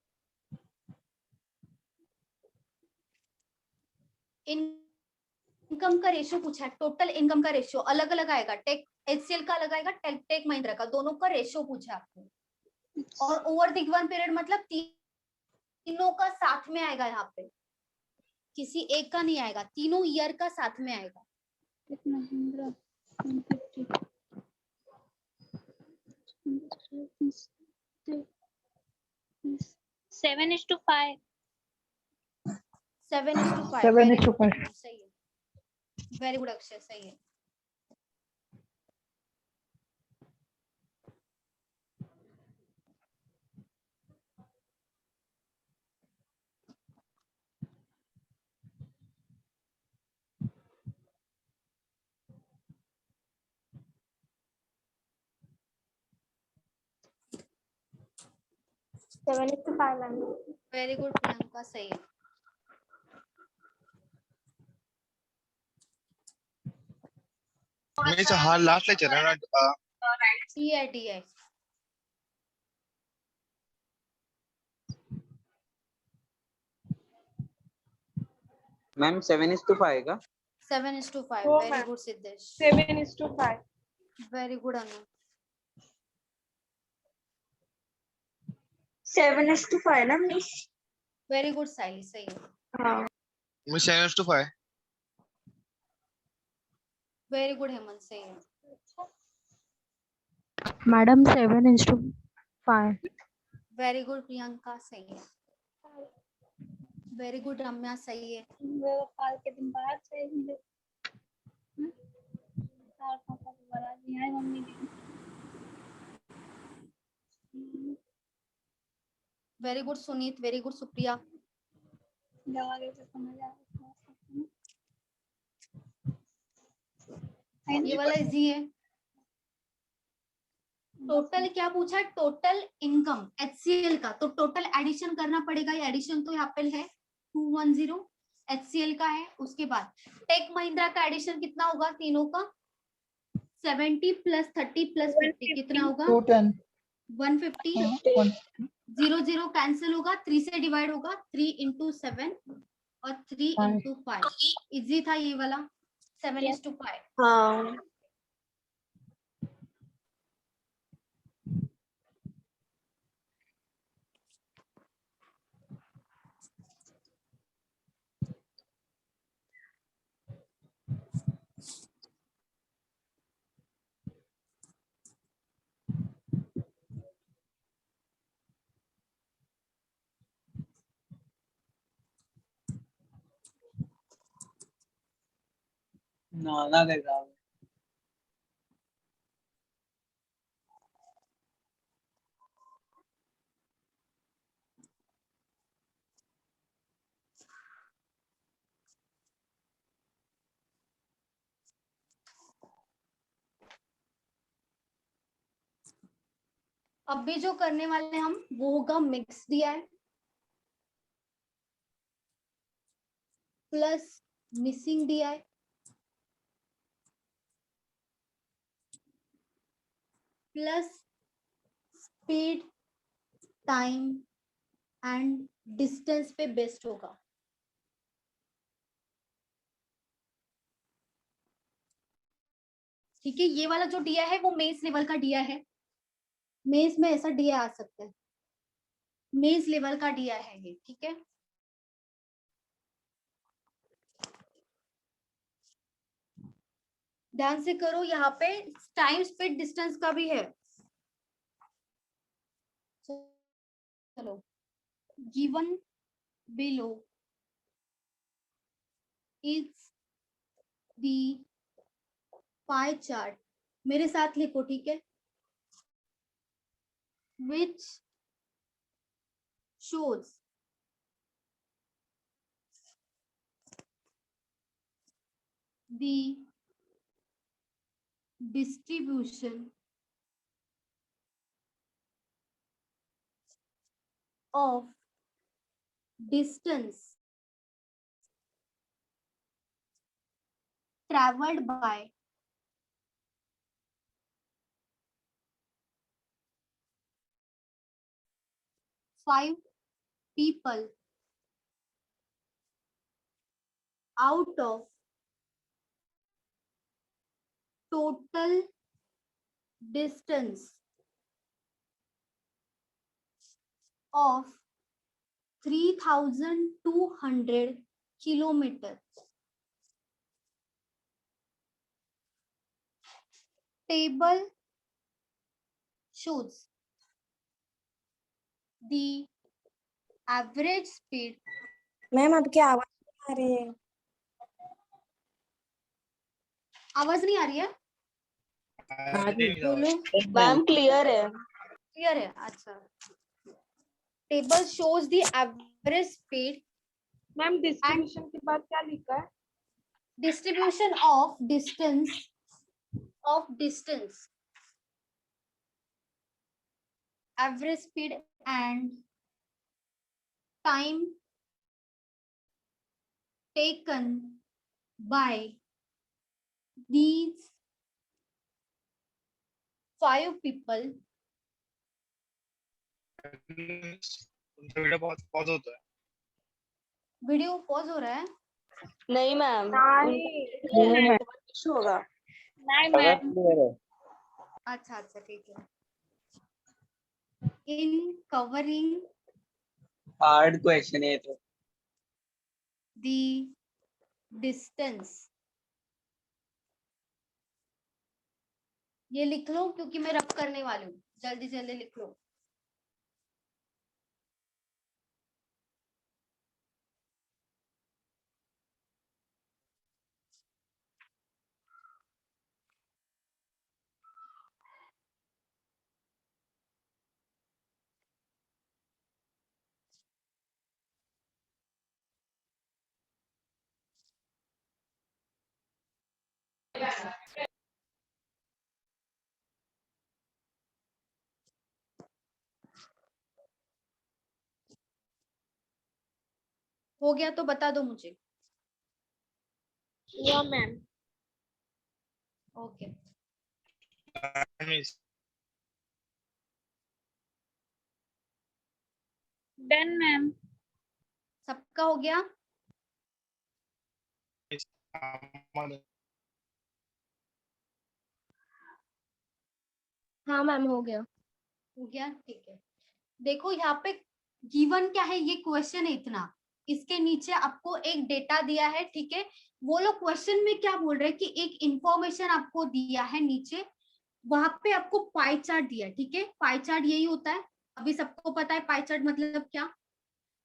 Income का रेशियो पूछा है, टोटल इनकम का रेशियो अलग अलग आएगा, टेक HCL का अलग आएगा, टेक महिंद्रा का, दोनों का रेशियो पूछा है आपको। और ओवर द गिवन पीरियड मतलब तीनों का साथ में आएगा, यहाँ पे किसी एक का नहीं आएगा, तीनों ईयर का साथ में आएगा। टेक महिंद्रा 7:5। 7:5। 7:5. सही है, वेरी गुड अक्षय, सही है। Seven is to 5 ma'am. Very good Priyanka, सही है। मिस हा लास्ट लेक्चर आहे ना? डी है। मॅम 7:5 का? 7:5, हो, very ma'am. Good Siddhesh, 7:5. Very good Anu, 7:5 ना मिस? वेरी गुड साइली, सही है। हाँ. मी 7:5. वेरी गुड हेमंत, सही है। मैडम 7:5। वेरी गुड प्रियंका, सही है। वेरी गुड रम्या, सही है। वो कल के दिन बाहर से मिले। और पापा को बता दिया है मम्मी ने। Very good Sunit, very good Supriya. दवा के तो समझ आ रहा ये वाला इजी है। टोटल क्या पूछा? टोटल इनकम HCL का, तो टोटल एडिशन करना पड़ेगा। ये एडिशन तो यहाँ पे है 210, HCL का है। उसके बाद टेक महिंद्रा का एडिशन कितना होगा तीनों का? 70 प्लस 30 प्लस 50 कितना होगा? 210 150। 1 0 0 कैंसिल होगा, 3 से डिवाइड होगा, 3 इंटू 7 और 3 5 इंटू 5। इजी था ये वाला, 7:5। हाँ ना देगा। अब भी जो करने वाले हैं हम वो होगा mix DI plus missing DI plus speed, time and distance पे बेस्ड होगा। ठीक है, ये वाला जो DI है वो मेज लेवल का DI है। मेज में ऐसा DI आ सकता है, मेज लेवल का DI है ये। ठीक है, ध्यान से करो, यहाँ पे टाइम स्पीड डिस्टेंस का भी है। चलो, given below is the pie chart, मेरे साथ लिखो ठीक है, which shows the distribution of distance traveled by five people out of total distance of 3,200 kilometers. Table shows the average speed. Ma'am आपकी आवाज नहीं आ रही है। आवाज नहीं आ रही है? मैम क्लियर है। क्लियर है? अच्छा, table shows the average speed ma'am distribution के बाद क्या लिखा है? distribution of distance, average speed and time taken by these 5 people video बहुत पॉज होता है। वीडियो पॉज हो रहा है? नहीं मैम नहीं कुछ होगा। नहीं मैम, अच्छा अच्छा ठीक है। इन कवरिंग हार्ड क्वेश्चन है तो। the distance, ये लिख लो क्योंकि मैं रब करने वाली हूँ, जल्दी जल्दी लिख लो। हो गया तो बता दो मुझे। या मैम। Okay done ma'am. सबका हो गया? हाँ मैम हो गया। हो गया, ठीक है। देखो यहाँ पे गिवन क्या है, ये क्वेश्चन है इतना, इसके नीचे आपको एक डेटा दिया है, ठीक है। वो लोग क्वेश्चन में क्या बोल रहे हैं कि एक इंफॉर्मेशन आपको दिया है नीचे, वहां पे आपको पाई चार्ट दिया है, ठीक है। पाई चार्ट यही होता है, अभी सबको पता है पाई चार्ट मतलब क्या,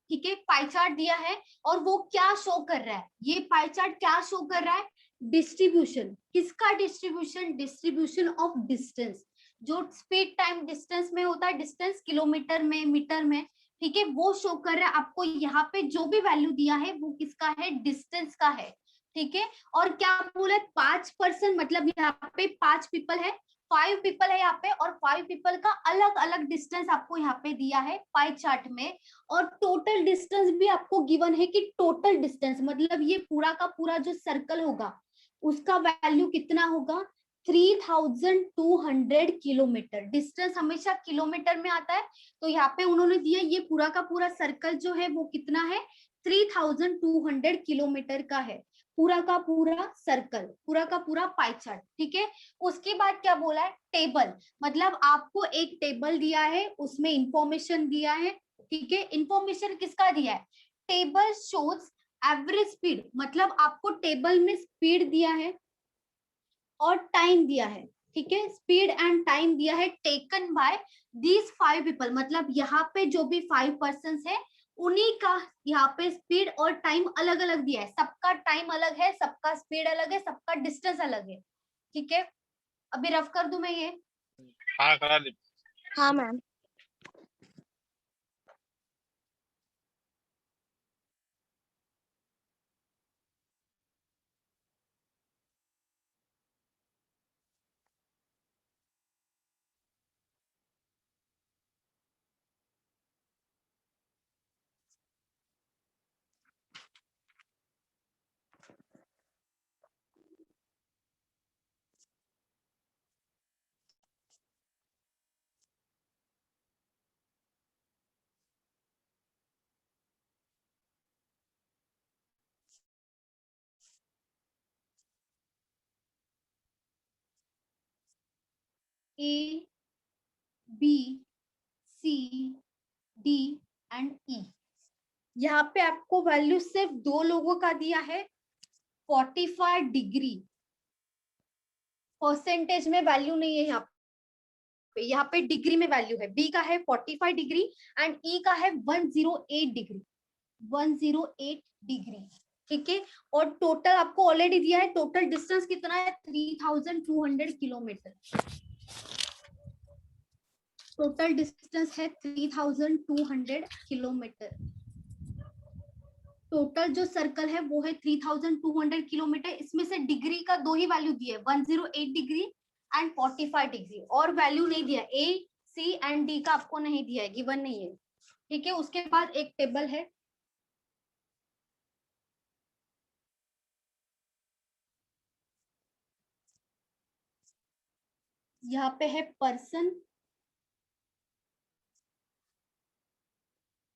ठीक है। पाई चार्ट दिया है और वो क्या शो कर रहा है, ये पाई चार्ट क्या शो कर रहा है, डिस्ट्रीब्यूशन। किसका डिस्ट्रीब्यूशन? डिस्ट्रीब्यूशन ऑफ डिस्टेंस, जो स्पीड टाइम डिस्टेंस में होता है, डिस्टेंस किलोमीटर में, मीटर में, ठीक है, वो शो कर रहा है आपको। यहाँ पे जो भी वैल्यू दिया है वो किसका है, डिस्टेंस का है, ठीक है। और क्या बोला, 5% मतलब यहाँ पे 5 पीपल है, 5 पीपल है यहाँ पे, और 5 पीपल का अलग अलग डिस्टेंस आपको यहाँ पे दिया है पाई चार्ट में। और टोटल डिस्टेंस भी आपको गिवन है कि टोटल डिस्टेंस मतलब ये पूरा का पूरा जो सर्कल होगा उसका वैल्यू कितना होगा, 3200 किलोमीटर। डिस्टेंस हमेशा किलोमीटर में आता है, तो यहाँ पे उन्होंने दिया ये पूरा का पूरा सर्कल जो है वो कितना है, 3200 किलोमीटर का है, पूरा का पूरा सर्कल, पूरा का पूरा पाई चार्ट, ठीक है। उसके बाद क्या बोला है, टेबल, मतलब आपको एक टेबल दिया है, उसमें इंफॉर्मेशन दिया है, ठीक है। इंफॉर्मेशन किसका दिया है, टेबल शोज एवरेज स्पीड, मतलब आपको टेबल में स्पीड दिया है और टाइम दिया है, ठीक है। स्पीड एंड टाइम दिया है टेकन बाय दीज 5 पीपल, मतलब यहाँ पे जो भी 5 पर्सन है उन्हीं का यहाँ पे स्पीड और टाइम अलग अलग दिया है, सबका टाइम अलग है, सबका स्पीड अलग है, सबका डिस्टेंस अलग है, ठीक है। अभी रफ कर दूं मैं ये? हाँ करा दे। हाँ ma'am. A, B, C, D and E। यहाँ पे आपको वैल्यू सिर्फ 2 लोगों का दिया है, 45 डिग्री, परसेंटेज में वैल्यू नहीं है यहाँ पे डिग्री में वैल्यू है। बी का है 45 डिग्री एंड ई का है 108 डिग्री, 108 डिग्री, ठीक है। और टोटल आपको ऑलरेडी दिया है, टोटल डिस्टेंस कितना है, 3200 किलोमीटर, टोटल डिस्टेंस है 3200 किलोमीटर। टोटल जो सर्कल है वो है 3200 किलोमीटर, इसमें से डिग्री का 2 ही वैल्यू दिया है, 108 डिग्री एंड 45 डिग्री, और वैल्यू नहीं दिया, ए सी एंड डी का आपको नहीं दिया है, गिवन नहीं है, ठीक है। उसके बाद एक टेबल है, यहाँ पे है person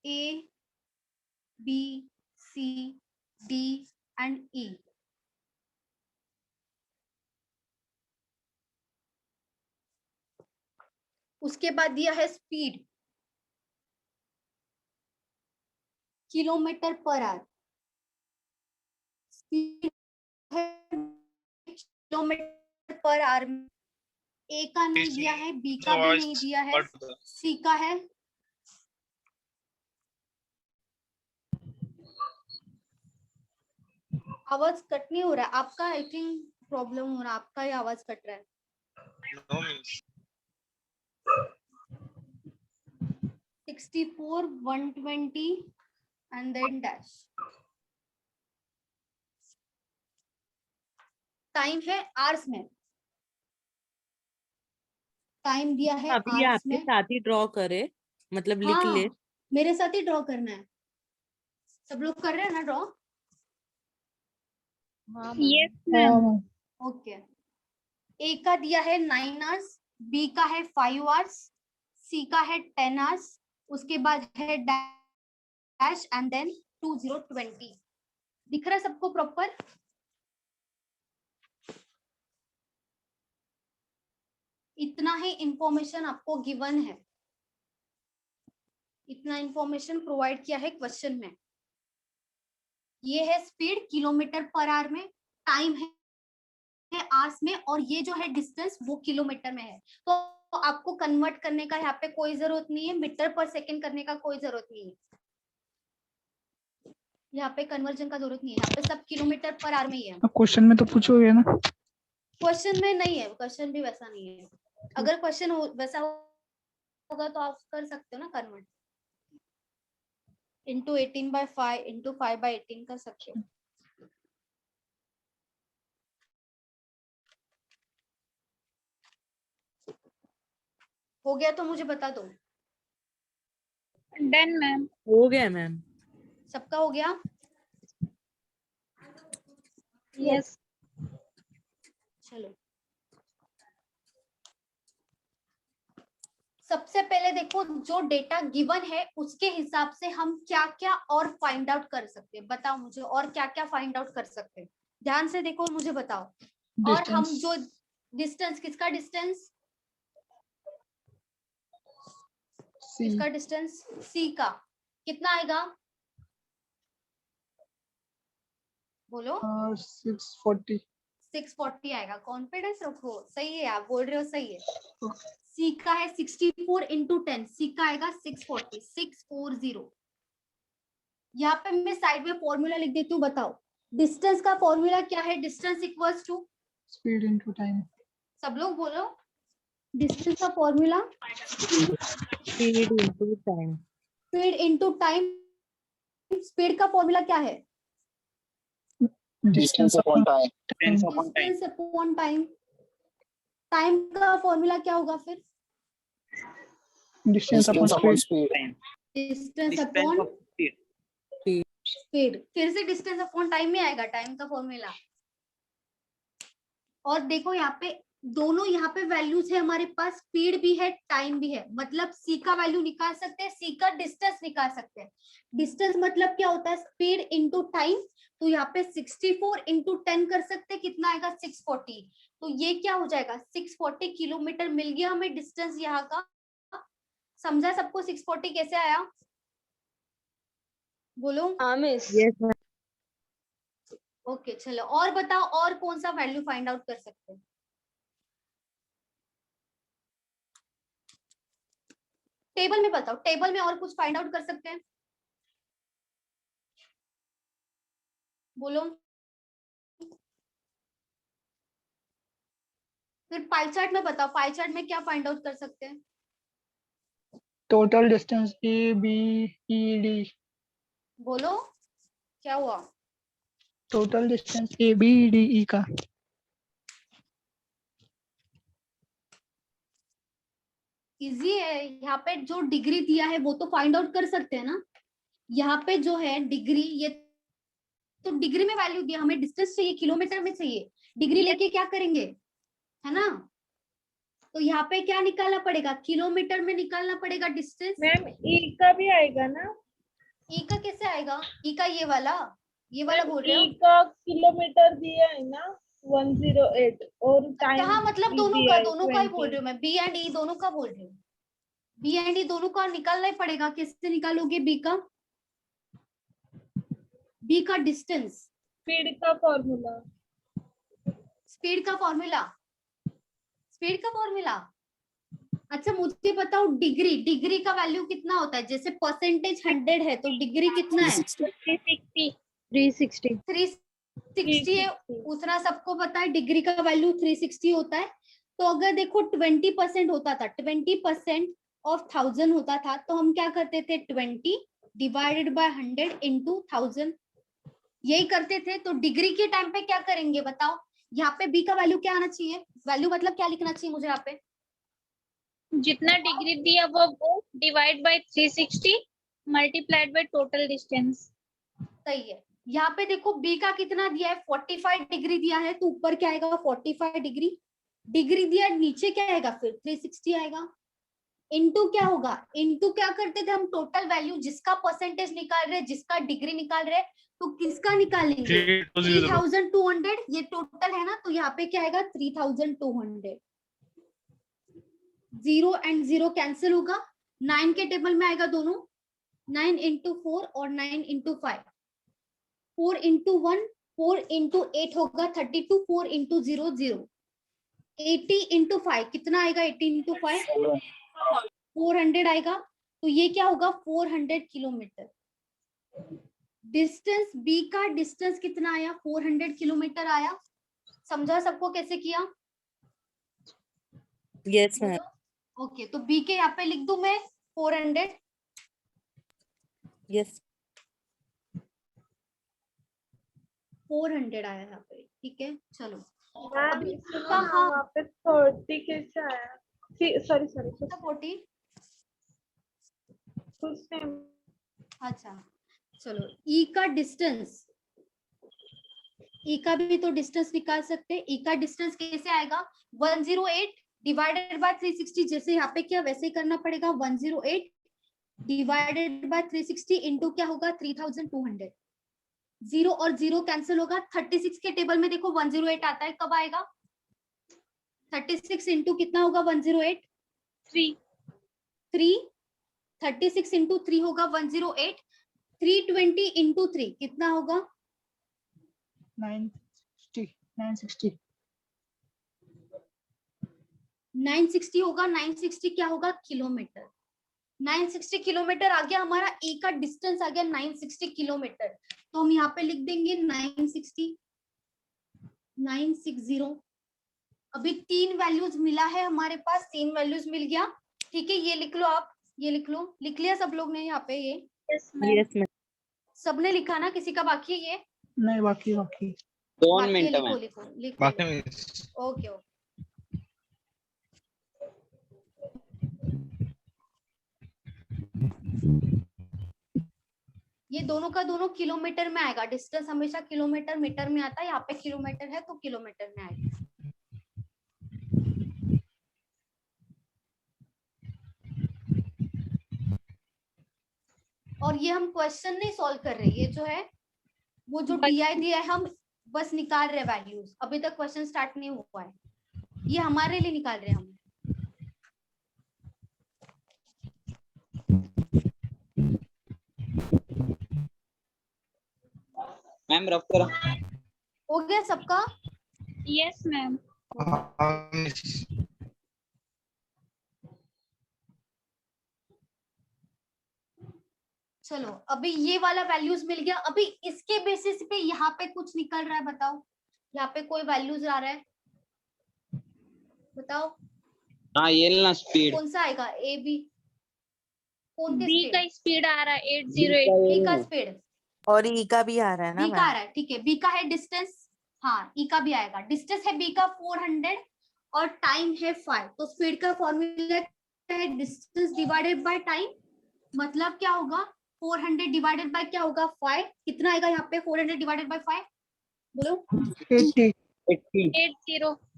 A B C D and E. उसके बाद दिया है speed, kilometre per hour, speed है किलोमीटर पर आवर में। ए का नहीं दिया है, बी का भी नहीं दिया है, सी का है, आवाज कट नहीं हो रहा है आपका, आई थिंक प्रॉब्लम हो रहा है आपका, ही आवाज कट रहा है। No means 64 120 and then dash। Time है आवर्स में, टाइम दिया है अभी ये आवर्स आपके में। साथ ही ड्रॉ करे, मतलब लिख ले। हाँ मेरे साथ ही ड्रॉ करना है, सब लोग कर रहे हैं ना ड्रॉ? हाँ यस मैम हाँ मैम। मैम। ओके, ए का दिया है 9 आवर्स, बी का है 5 आवर्स, सी का है 10 आवर्स, उसके बाद है डैश एंड देन 2020। दिख रहा है सबको प्रॉपर? इतना ही इंफॉर्मेशन आपको गिवन है, इतना इंफॉर्मेशन प्रोवाइड किया है क्वेश्चन में। ये है स्पीड किलोमीटर पर आवर में, टाइम है आवर्स में, और ये जो है डिस्टेंस वो किलोमीटर में है। तो आपको कन्वर्ट करने का यहाँ पे कोई जरूरत नहीं है, मीटर पर सेकंड करने का कोई जरूरत नहीं है, यहाँ पे कन्वर्जन का जरूरत नहीं है, यहाँ पे सब किलोमीटर पर आवर में ही है। क्वेश्चन में तो पूछोगे ना? क्वेश्चन में नहीं है, क्वेश्चन भी वैसा नहीं है। अगर क्वेश्चन वैसा होगा तो आप कर सकते हो ना कन्वर्ट, इंटू 18/5 इंटू 5/18 कर सकते हो। हो गया तो मुझे बता दो। Done ma'am. हो गया मैम। सबका हो गया? यस। चलो, सबसे पहले देखो जो डेटा गिवन है उसके हिसाब से हम क्या क्या और फाइंड आउट कर सकते हैं। बताओ मुझे और क्या क्या फाइंड आउट कर सकते हैं, ध्यान से देखो मुझे बताओ। और हम डिस्टेंस। जो डिस्टेंस, किसका डिस्टेंस? सी। किसका डिस्टेंस? सी का। कितना आएगा बोलो? 640। 640 आएगा। कॉन्फिडेंस रखो, सही है, आप बोल रहे हो सही है। सी का है 64 इंटू 10, सी का आएगा 640, 640। यहाँ पे मैं साइड में फॉर्मूला लिख देती हूँ, बताओ डिस्टेंस का फॉर्मूला क्या है? Distance equals to, speed into time. सब लोग बोलो डिस्टेंस का formula, speed into time. Speed into time. Speed का फॉर्मूला क्या है? Distance upon time. Distance upon time. Time का फॉर्मूला क्या होगा फिर? Distance upon speed. Distance upon speed. फिर से डिस्टेंस अपॉन टाइम में आएगा टाइम का फॉर्मूला। और देखो यहाँ पे दोनों यहाँ पे वैल्यूज है हमारे पास, स्पीड भी है टाइम भी है, मतलब सी का वैल्यू निकाल सकते हैं, सी का डिस्टेंस निकाल सकते हैं। डिस्टेंस मतलब क्या होता है? Speed into time. तो यहाँ पे 64 इंटू 10 कर सकते हैं, कितना आएगा? 640। तो ये क्या हो जाएगा? 640 किलोमीटर मिल गया हमें डिस्टेंस यहाँ का। समझा सबको 640 कैसे आया? बोलो। हाँ मिस। Yes ma'am. ओके चलो, और बताओ और कौन सा वैल्यू फाइंड आउट कर सकते हैं? टेबल में बताओ, टेबल में और कुछ फाइंड आउट कर सकते हैं? बोलो। फिर पाई चार्ट में बताओ, पाई चार्ट में क्या फाइंड आउट कर सकते हैं? Total distance A B E D. बोलो क्या हुआ? Total distance A B D E का। इजी है, यहाँ पे जो डिग्री दिया है वो तो फाइंड आउट कर सकते हैं ना। यहाँ पे जो है डिग्री, ये तो डिग्री में वैल्यू दिया, हमें डिस्टेंस चाहिए, किलोमीटर में चाहिए। डिग्री लेके क्या करेंगे, है ना? तो यहाँ पे क्या निकालना पड़ेगा? किलोमीटर में निकालना पड़ेगा डिस्टेंस। मैम ई का भी आएगा ना? ई का कैसे आएगा? ई का ये वाला बोल रहे हो? ई का किलोमीटर दिया है ना 108 और टाइम कहाँ, मतलब दोनों का ही बोल रही हूँ मैं, बी एंड ई दोनों का बोल रही हूँ। बी एंड ई दोनों का निकालना ही पड़ेगा। कैसे निकालोगे बी का? बी का डिस्टेंस, स्पीड का फॉर्मूला। स्पीड का फॉर्मूला, स्पीड का फॉर्मूला। अच्छा मुझे बताओ डिग्री, डिग्री का वैल्यू कितना होता है? जैसे परसेंटेज 100 है तो डिग्री कितना है? 360 360 है, उतना सबको पता है डिग्री का वैल्यू 360 होता है। तो अगर देखो 20% होता था, 20% ऑफ 1000 होता था, तो हम क्या करते थे? 20 डिवाइडेड बाय 100 इंटू 1000, यही करते थे। तो डिग्री के टाइम पे क्या करेंगे बताओ? यहाँ पे बी का वैल्यू क्या आना चाहिए? वैल्यू मतलब क्या लिखना चाहिए मुझे यहाँ पे? जितना डिग्री दिया वो divide by 360 multiplied by total distance. सही है। यहाँ पे देखो बी का कितना दिया है 45 डिग्री दिया है, तो ऊपर क्या आएगा 45 डिग्री, डिग्री दिया नीचे क्या आएगा फिर 360 आएगा, इनटू क्या होगा, इनटू क्या करते थे हम टोटल वैल्यू, जिसका परसेंटेज निकाल रहे जिसका डिग्री निकाल रहे, तो किसका निकालेंगे 3200, ये टोटल है ना, तो यहाँ पे क्या आएगा 3200, जीरो एंड जीरो कैंसिल होगा, 9 के टेबल में आएगा दोनों, 9 इंटू 4 और 9 इंटू 5, 4 इंटू 1 4 इंटू 8 होगा 32, 4 इंटू 0 0, 80 इंटू 5 कितना आएगा, 80 इंटू 5 400 आएगा, तो ये क्या होगा 400 किलोमीटर। डिस्टेंस बी का डिस्टेंस कितना आया 400 किलोमीटर आया, समझा सबको कैसे किया? Yes, ma'am. ओके, तो बी के यहाँ पे लिख दूं मैं 400, Yes. 400 आया यहाँ पे, ठीक है चलो। मैम अभी सुनो हाँ, ना, हाँ। वहाँ पे 30 कैसे आया? सॉरी सॉरी, 40, कुछ नहीं। अच्छा चलो, ई का डिस्टेंस, ई का भी तो डिस्टेंस निकाल सकते हैं, ई का डिस्टेंस कैसे आएगा 108 डिवाइडेड बाय 360, जैसे यहाँ पे क्या वैसे ही करना पड़ेगा, 108 डिवाइडेड बाय 360 इंटू क्या होगा 3200, जीरो और जीरो कैंसिल होगा, 36 के टेबल में देखो 108 आता है, कब आएगा 36 इंटू कितना होगा 108 3 3, 36 इंटू 3 होगा 108, 320 इंटू 3 कितना होगा 960 960 960 होगा, 960 क्या होगा किलोमीटर, 960 किलोमीटर आ गया हमारा, ए का डिस्टेंस आ गया 960 किलोमीटर, तो हम यहाँ पे लिख देंगे 960। अभी 3 वैल्यूज मिला है हमारे पास, 3 वैल्यूज मिल गया, ठीक है ये लिख लो आप, ये लिख लो, लिख लिया सब लोग ने यहाँ पे, ये Yes, ma'am. सबने लिखा ना, किसी का बाकी है ये? नहीं बाकी बाकी 2 बाकी है, मिनट लिखो में लिखो लिखो, बाकी मिस ओके ओके। ये दोनों का दोनों किलोमीटर में आएगा, डिस्टेंस हमेशा किलोमीटर मीटर में आता है, यहाँ पे किलोमीटर है तो किलोमीटर में आएगा। और ये हम क्वेश्चन नहीं सॉल्व कर रहे, ये जो है वो जो DI दिया है हम बस निकाल रहे वैल्यूज, अभी तक क्वेश्चन स्टार्ट नहीं हुआ है, ये हमारे लिए निकाल रहे हैं हम। मैम रफ करो। हो गया सबका? Yes ma'am. हाँ मिस चलो अभी ये वाला वैल्यूज मिल गया, अभी इसके बेसिस पे यहाँ पे कुछ निकल रहा है, बताओ यहाँ पे कोई वैल्यूज आ रहा है, बताओ हाँ ये लेना स्पीड, कौन सा आएगा, ए बी, कौन सी बी का स्पीड, स्पीड आ रहा है 808। बी का स्पीड, और ई का भी आ रहा है ना बी का आ मैम? रहा है, ठीक है, बी का है डिस्टेंस, हाँ ई का भी आएगा, डिस्टेंस है बी का 400 और टाइम है 5, तो स्पीड का फॉर्मूला है डिस्टेंस डिवाइडेड बाय टाइम, मतलब क्या होगा 400 डिवाइडेड बाय क्या होगा 5, कितना आएगा यहाँ पे 400 डिवाइडेड बाय 5, बोलो 80 80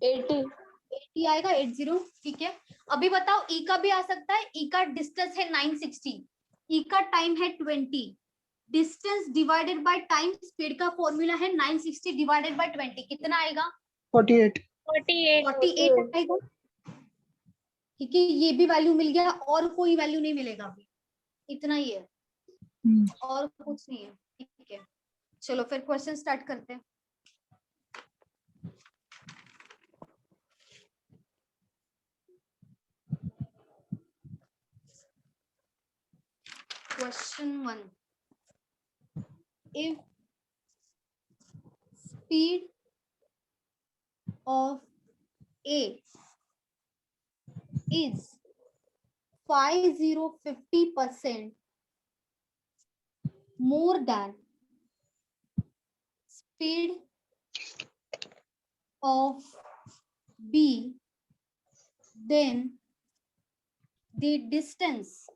80 आएगा 80, ठीक है। अभी बताओ ई का भी आ सकता है, ई का डिस्टेंस है 960, ई का टाइम है 20, distance divided by time, speed का फॉर्मूला है 960 डिवाइडेड बाय 20, कितना आएगा 48 48 आएगा, ठीक है, ये भी वैल्यू मिल गया, और कोई वैल्यू नहीं मिलेगा अभी, इतना ही है और कुछ नहीं है, ठीक है। चलो फिर क्वेश्चन स्टार्ट करते हैं। Question 1. If speed of A is 50% more than speed of B, then the distance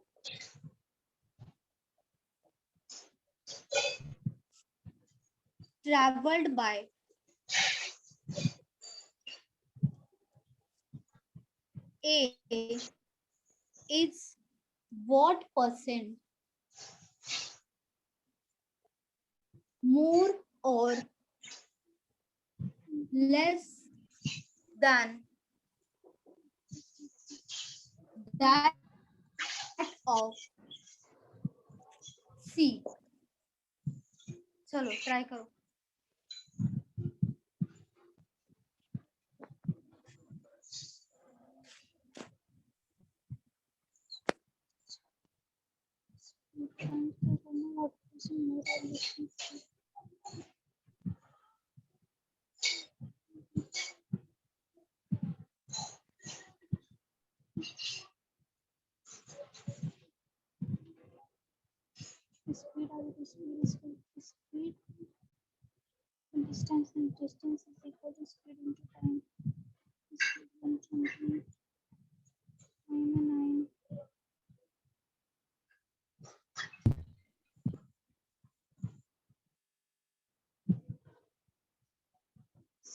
traveled by A is what percent more or less than that of C. चलो ट्राई करो. Distance is equal to speed into time. Speed 120. 9.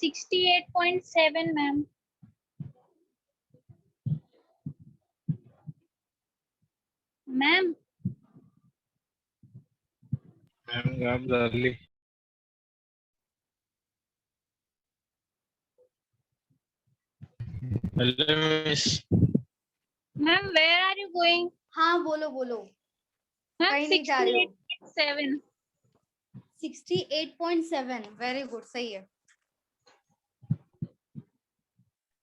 68.7, ma'am. Ma'am, Ma'am, grab early. Hello, miss. ma'am, where are you going? हाँ बोलो बोलो. Ma'am, कहीं नहीं जा रही हो. 68.7. 68.7 वेरी गुड, सही है.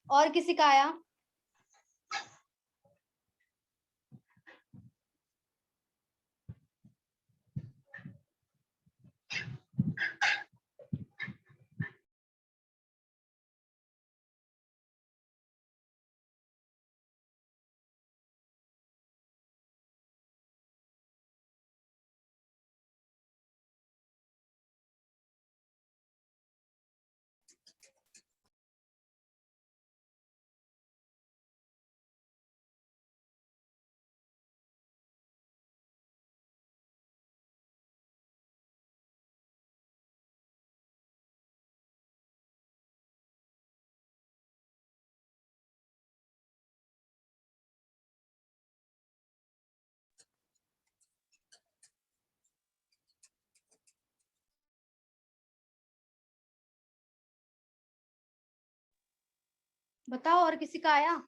और किसी का आया? बताओ और किसी का आया?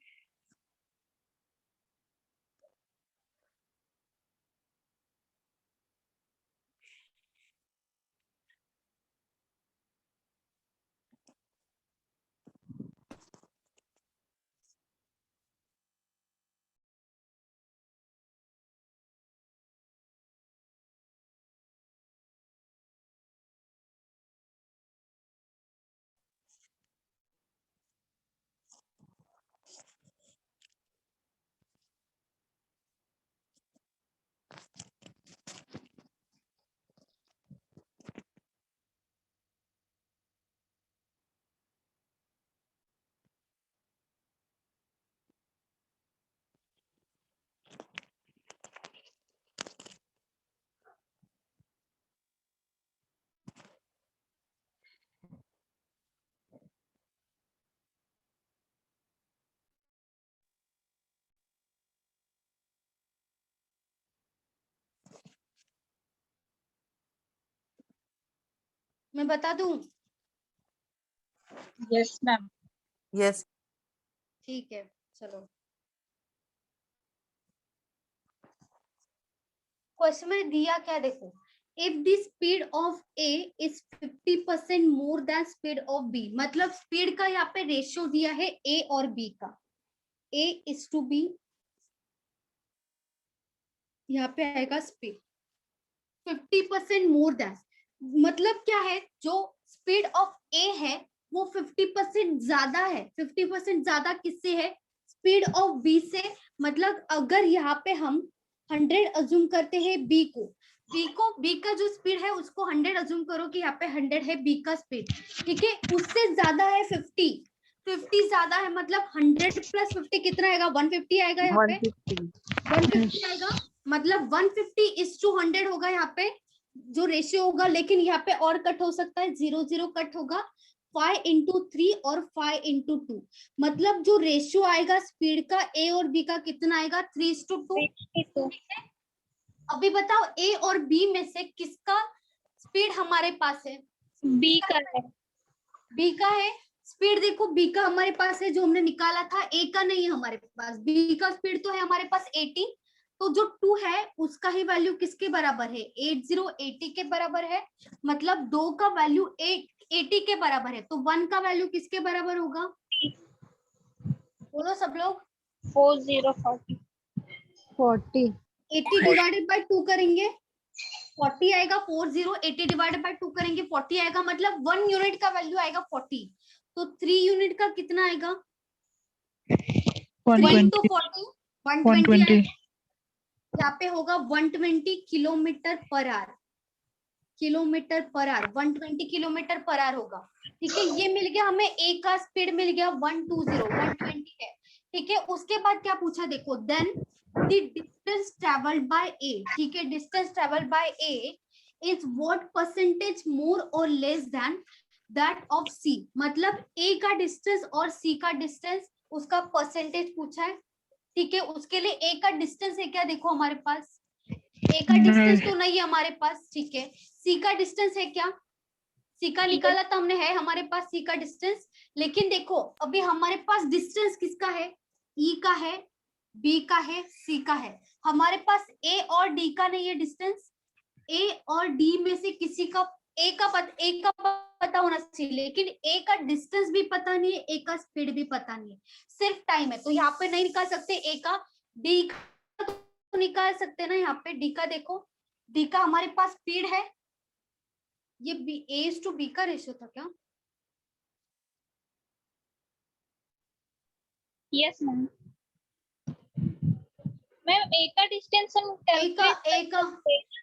मैं बता दूं? Yes, ma'am. Yes. ठीक है चलो. क्वेश्चन में दिया क्या देखो. If the speed of A is 50% more than speed of B, मतलब स्पीड का यहाँ पे रेशियो दिया है A और B का. A is to B, यहाँ पे आएगा स्पीड 50% मोर देन. मतलब क्या है, जो स्पीड ऑफ ए है वो 50% ज्यादा है. 50% ज्यादा किससे है? स्पीड ऑफ बी से. मतलब अगर यहाँ पे हम 100 अज्यूम करते हैं बी का जो स्पीड है उसको 100 अज्यूम करो कि यहाँ पे 100 है बी का स्पीड. ठीक है, उससे ज्यादा है 50 ज्यादा है. मतलब 100 प्लस 50 कितना आएगा? 150 आएगा यहाँ पे. 150 आएगा. मतलब 150 is to 100 होगा यहाँ पे. जो रेशियो होगा, लेकिन यहाँ पे और कट हो सकता है, 0 0 कट होगा, 5/3 और 5/2, मतलब जो रेशियो आएगा स्पीड का ए और बी का कितना आएगा, 3:2। अभी बताओ ए और बी में से किसका स्पीड हमारे पास है? बी का है। बी का है स्पीड। देखो बी का हमारे पास है जो हमने निकाला था, ए का नहीं है हमारे पास। बी का स्पीड तो है हमारे पास 80, तो जो 2 है उसका ही वैल्यू किसके बराबर है, 80 के बराबर है, मतलब 2 का वैल्यू 80 के बराबर है, तो 1 का वैल्यू किसके बराबर होगा, बोलो सब लोग। 4040 40 80 डिवाइडेड बाय 2 करेंगे 40 आएगा, 40 80 डिवाइडेड बाय 2 करेंगे 40 आएगा, मतलब 1 यूनिट का वैल्यू आएगा 40, तो 3 यूनिट का कितना आएगा, 3 into 40 120 यहाँ पे होगा 120 kilometre per our, 120 kilometre per our होगा। ठीक है, ये मिल गया हमें, ए का स्पीड मिल गया 120 है। ठीक है, उसके बाद क्या पूछा देखो, then the distance travelled by A. ठीक है, distance travelled by A is what percentage more और less than that of C, मतलब ए का डिस्टेंस और सी का डिस्टेंस उसका परसेंटेज पूछा है। ठीक है, उसके लिए ए का डिस्टेंस है क्या, देखो हमारे पास ए का डिस्टेंस तो नहीं है हमारे पास। ठीक है, सी का डिस्टेंस है क्या, सी का निकाला तो हमने, है हमारे पास सी का डिस्टेंस, लेकिन देखो अभी हमारे पास डिस्टेंस किसका है, ई का है, बी का है, सी का है, हमारे पास ए और डी का नहीं है डिस्टेंस। ए और डी में से किसी का ए का पता होना चाहिए, लेकिन ए का डिस्टेंस भी पता नहीं है, ए का स्पीड भी पता नहीं है, सिर्फ टाइम है, तो यहाँ पे नहीं निकाल सकते ए का। डी का तो निकाल सकते ना, यहाँ पे डी का देखो, डी का हमारे पास स्पीड है, ये बी ए टू बी का रेशियो था क्या, यस मैम। मैम ए का डिस्टेंस हम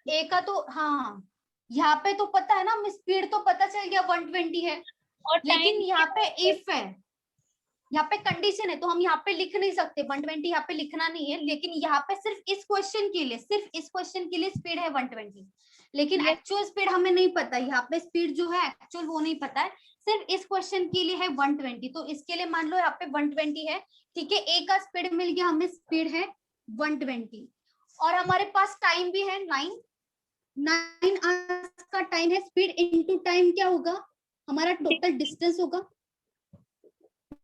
ए का तो हाँ, यहाँ पे तो पता है ना, हमें स्पीड तो पता चल गया 120 है, और लेकिन यहाँ पे इफ है, यहाँ पे कंडीशन है, तो हम यहाँ पे लिख नहीं सकते 120, यहाँ पे लिखना नहीं है, लेकिन यहाँ पे सिर्फ इस क्वेश्चन के लिए स्पीड है 120, लेकिन एक्चुअल स्पीड हमें नहीं पता, यहाँ पे स्पीड जो है एक्चुअल वो नहीं पता है, सिर्फ इस क्वेश्चन के लिए है 120, तो इसके लिए मान लो यहाँ पे 120 है। ठीक है, ए का स्पीड मिल गया हमें, स्पीड है 120, और हमारे पास टाइम भी है 9 आवर्स का टाइम है। स्पीड इनटू टाइम क्या होगा, हमारा टोटल डिस्टेंस होगा,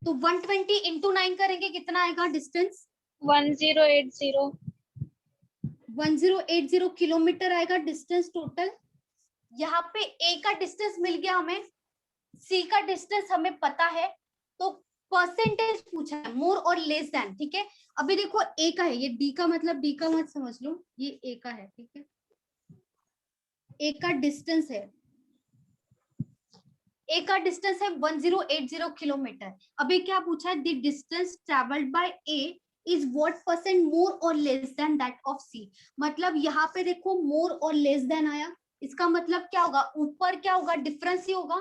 तो 120 इंटू 9 करेंगे कितना आएगा डिस्टेंस, 1080 किलोमीटर आएगा डिस्टेंस टोटल। यहाँ पे ए का डिस्टेंस मिल गया हमें, सी का डिस्टेंस हमें पता है, तो परसेंटेज पूछा है मोर और लेस देन। ठीक है, अभी देखो ए का है, ये डी का मतलब डी का मत समझ लो, ये ए का है। ठीक है, ए का डिस्टेंस है, ए का डिस्टेंस है 1080 किलोमीटर। अभी क्या पूछा है, the distance travelled by A is what percent more और less than that of C, मतलब यहाँ पे देखो मोर और लेस देन आया, इसका मतलब क्या होगा, ऊपर क्या होगा, डिफरेंस ही होगा,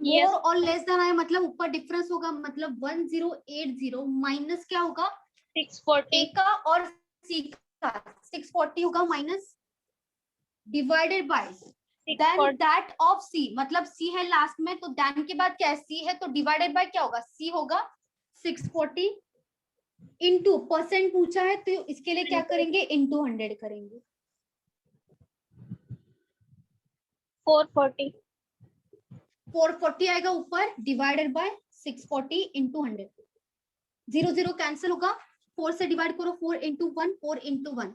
मोर और लेस देन आया मतलब ऊपर डिफरेंस होगा, मतलब 1080 माइनस क्या होगा 640 ए का और सी का 640 होगा, minus divided by then that of C, मतलब सी है लास्ट में, तो देन के बाद क्या है, सी है, तो डिवाइडेड बाय क्या होगा, सी होगा 640 इनटू परसेंट पूछा है, तो इसके लिए क्या करेंगे, इनटू 100 करेंगे, 440 आएगा ऊपर, डिवाइडेड बाय 640 इंटू 100, 0 0 कैंसिल होगा, 4 से डिवाइड करो, 4 इंटू 1 4 इंटू 1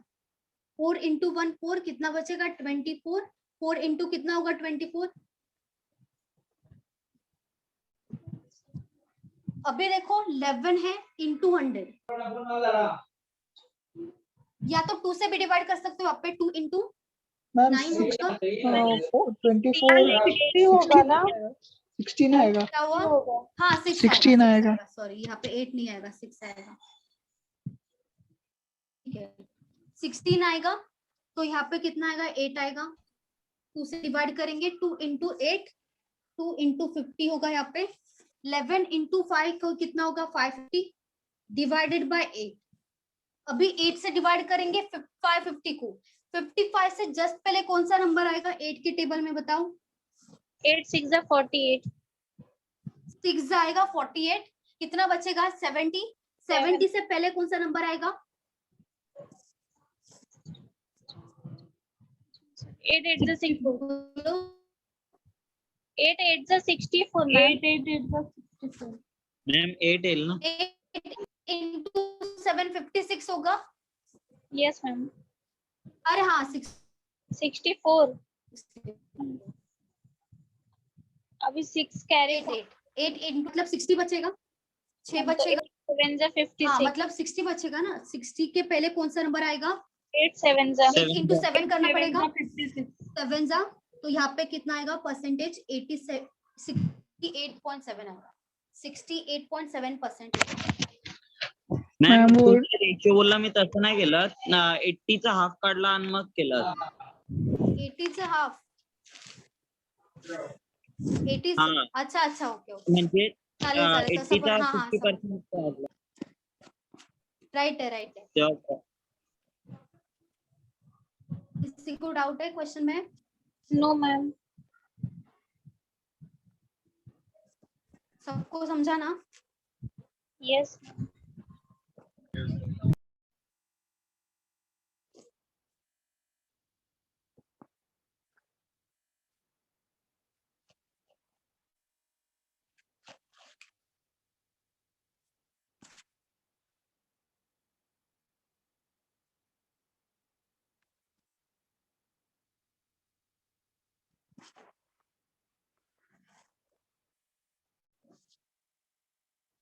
4 इंटू 1 4, कितना बचेगा 24, 4 इंटू कितना होगा 24। अभी देखो 11 है इंटू 100, या तो 2 से भी डिवाइड कर सकते हो, आप पे 2 इंटू 9 होगा, 60 होगा ना, 16 आएगा, क्या हुआ, हाँ 16 आएगा, सॉरी यहाँ पे 8 नहीं आएगा, 6 आएगा। ठीक है, 16 आएगा, तो यहाँ पे कितना आएगा 8 आएगा, 2 से डिवाइड करेंगे, 2 इंटू 8 2 इंटू 50 होगा, यहाँ पे 11 इंटू 5 को कितना होगा 550 डिवाइडेड बाय 8, अभी 8 से डिवाइड करेंगे 550 को, 55 से जस्ट पहले कौन सा नंबर आएगा 8 के टेबल में बताओ? 8 6 are 48. 6 आएगा 48, कितना बचेगा 70। 70 से पहले कौन सा नंबर आएगा? 8 8 are 64. बोलो। 8 8 are 64. ma'am. 8 8 8 are 64. Ma'am 8 L ना 8 into 756 होगा। Yes, ma'am. अरे हाँ 6 64. अभी 6 कैरी 8 मतलब 60 बचेगा, 6 बचेगा। 7 are 56. हाँ मतलब 60 बचेगा ना। 60 के पहले कौन सा नंबर आएगा? 8 7 are 8 into 7 करना 7 पड़ेगा। are 56. 7 जा तो यहाँ पे कितना आएगा परसेंटेज? 68.7 आएगा। 68.7%। मॅम वो रेशिओ बोलला मी तसं नाही केलं ना 80 चा हाफ काढला आणि मग केलं 80 चा हाफ 80 हाँ। अच्छा अच्छा ओके ओके म्हणजे चालेल चालेल 80 तसं चा पण हाँ हाँ 50% काढला राइट है तेव्हा किसी को डाउट है क्वेश्चन में? No, ma'am. सबको समझा ना? Yes.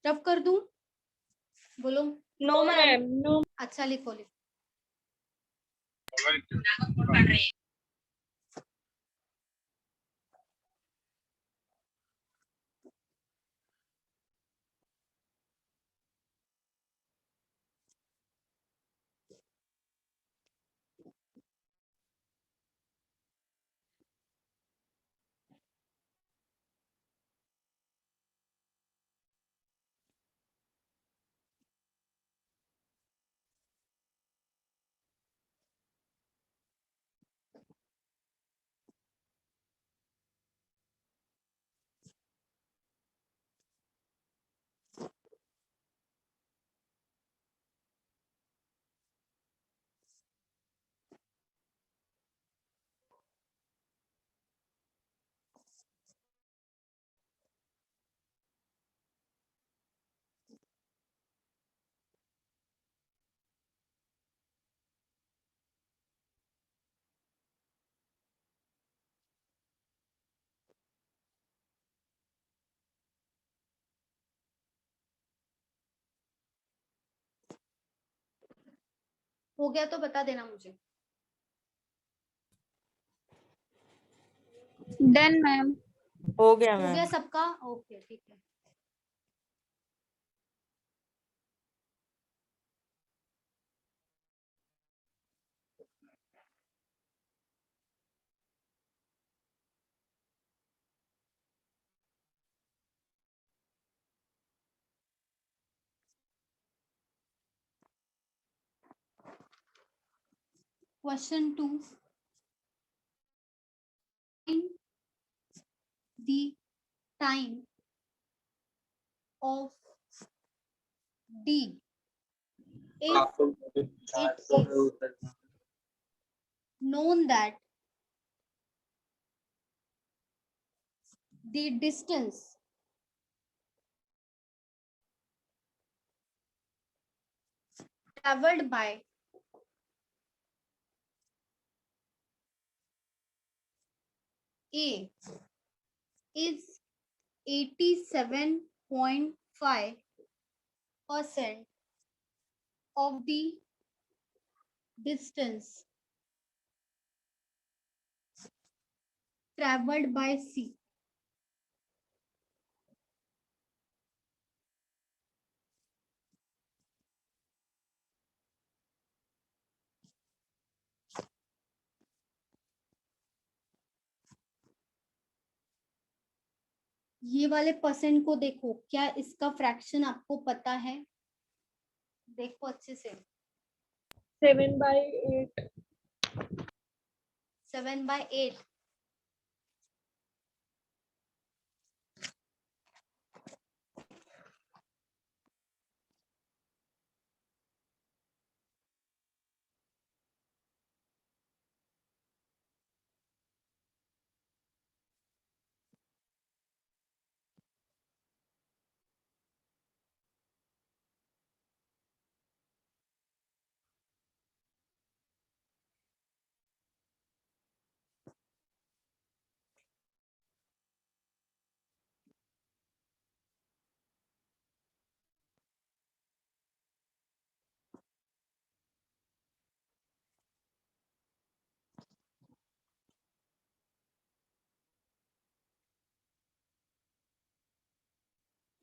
रब कर दूं? बोलो। No, ma'am. No. अच्छा लिखो लिखो। हो गया तो बता देना मुझे। Done, ma'am. हो गया हो गया मैम। सबका? ओके ठीक है। Question 2. The time of D if it is known that the distance traveled by A is 87.5% of the distance traveled by C. ये वाले परसेंट को देखो, क्या इसका फ्रैक्शन आपको पता है? देखो अच्छे से। 7/8. 7/8.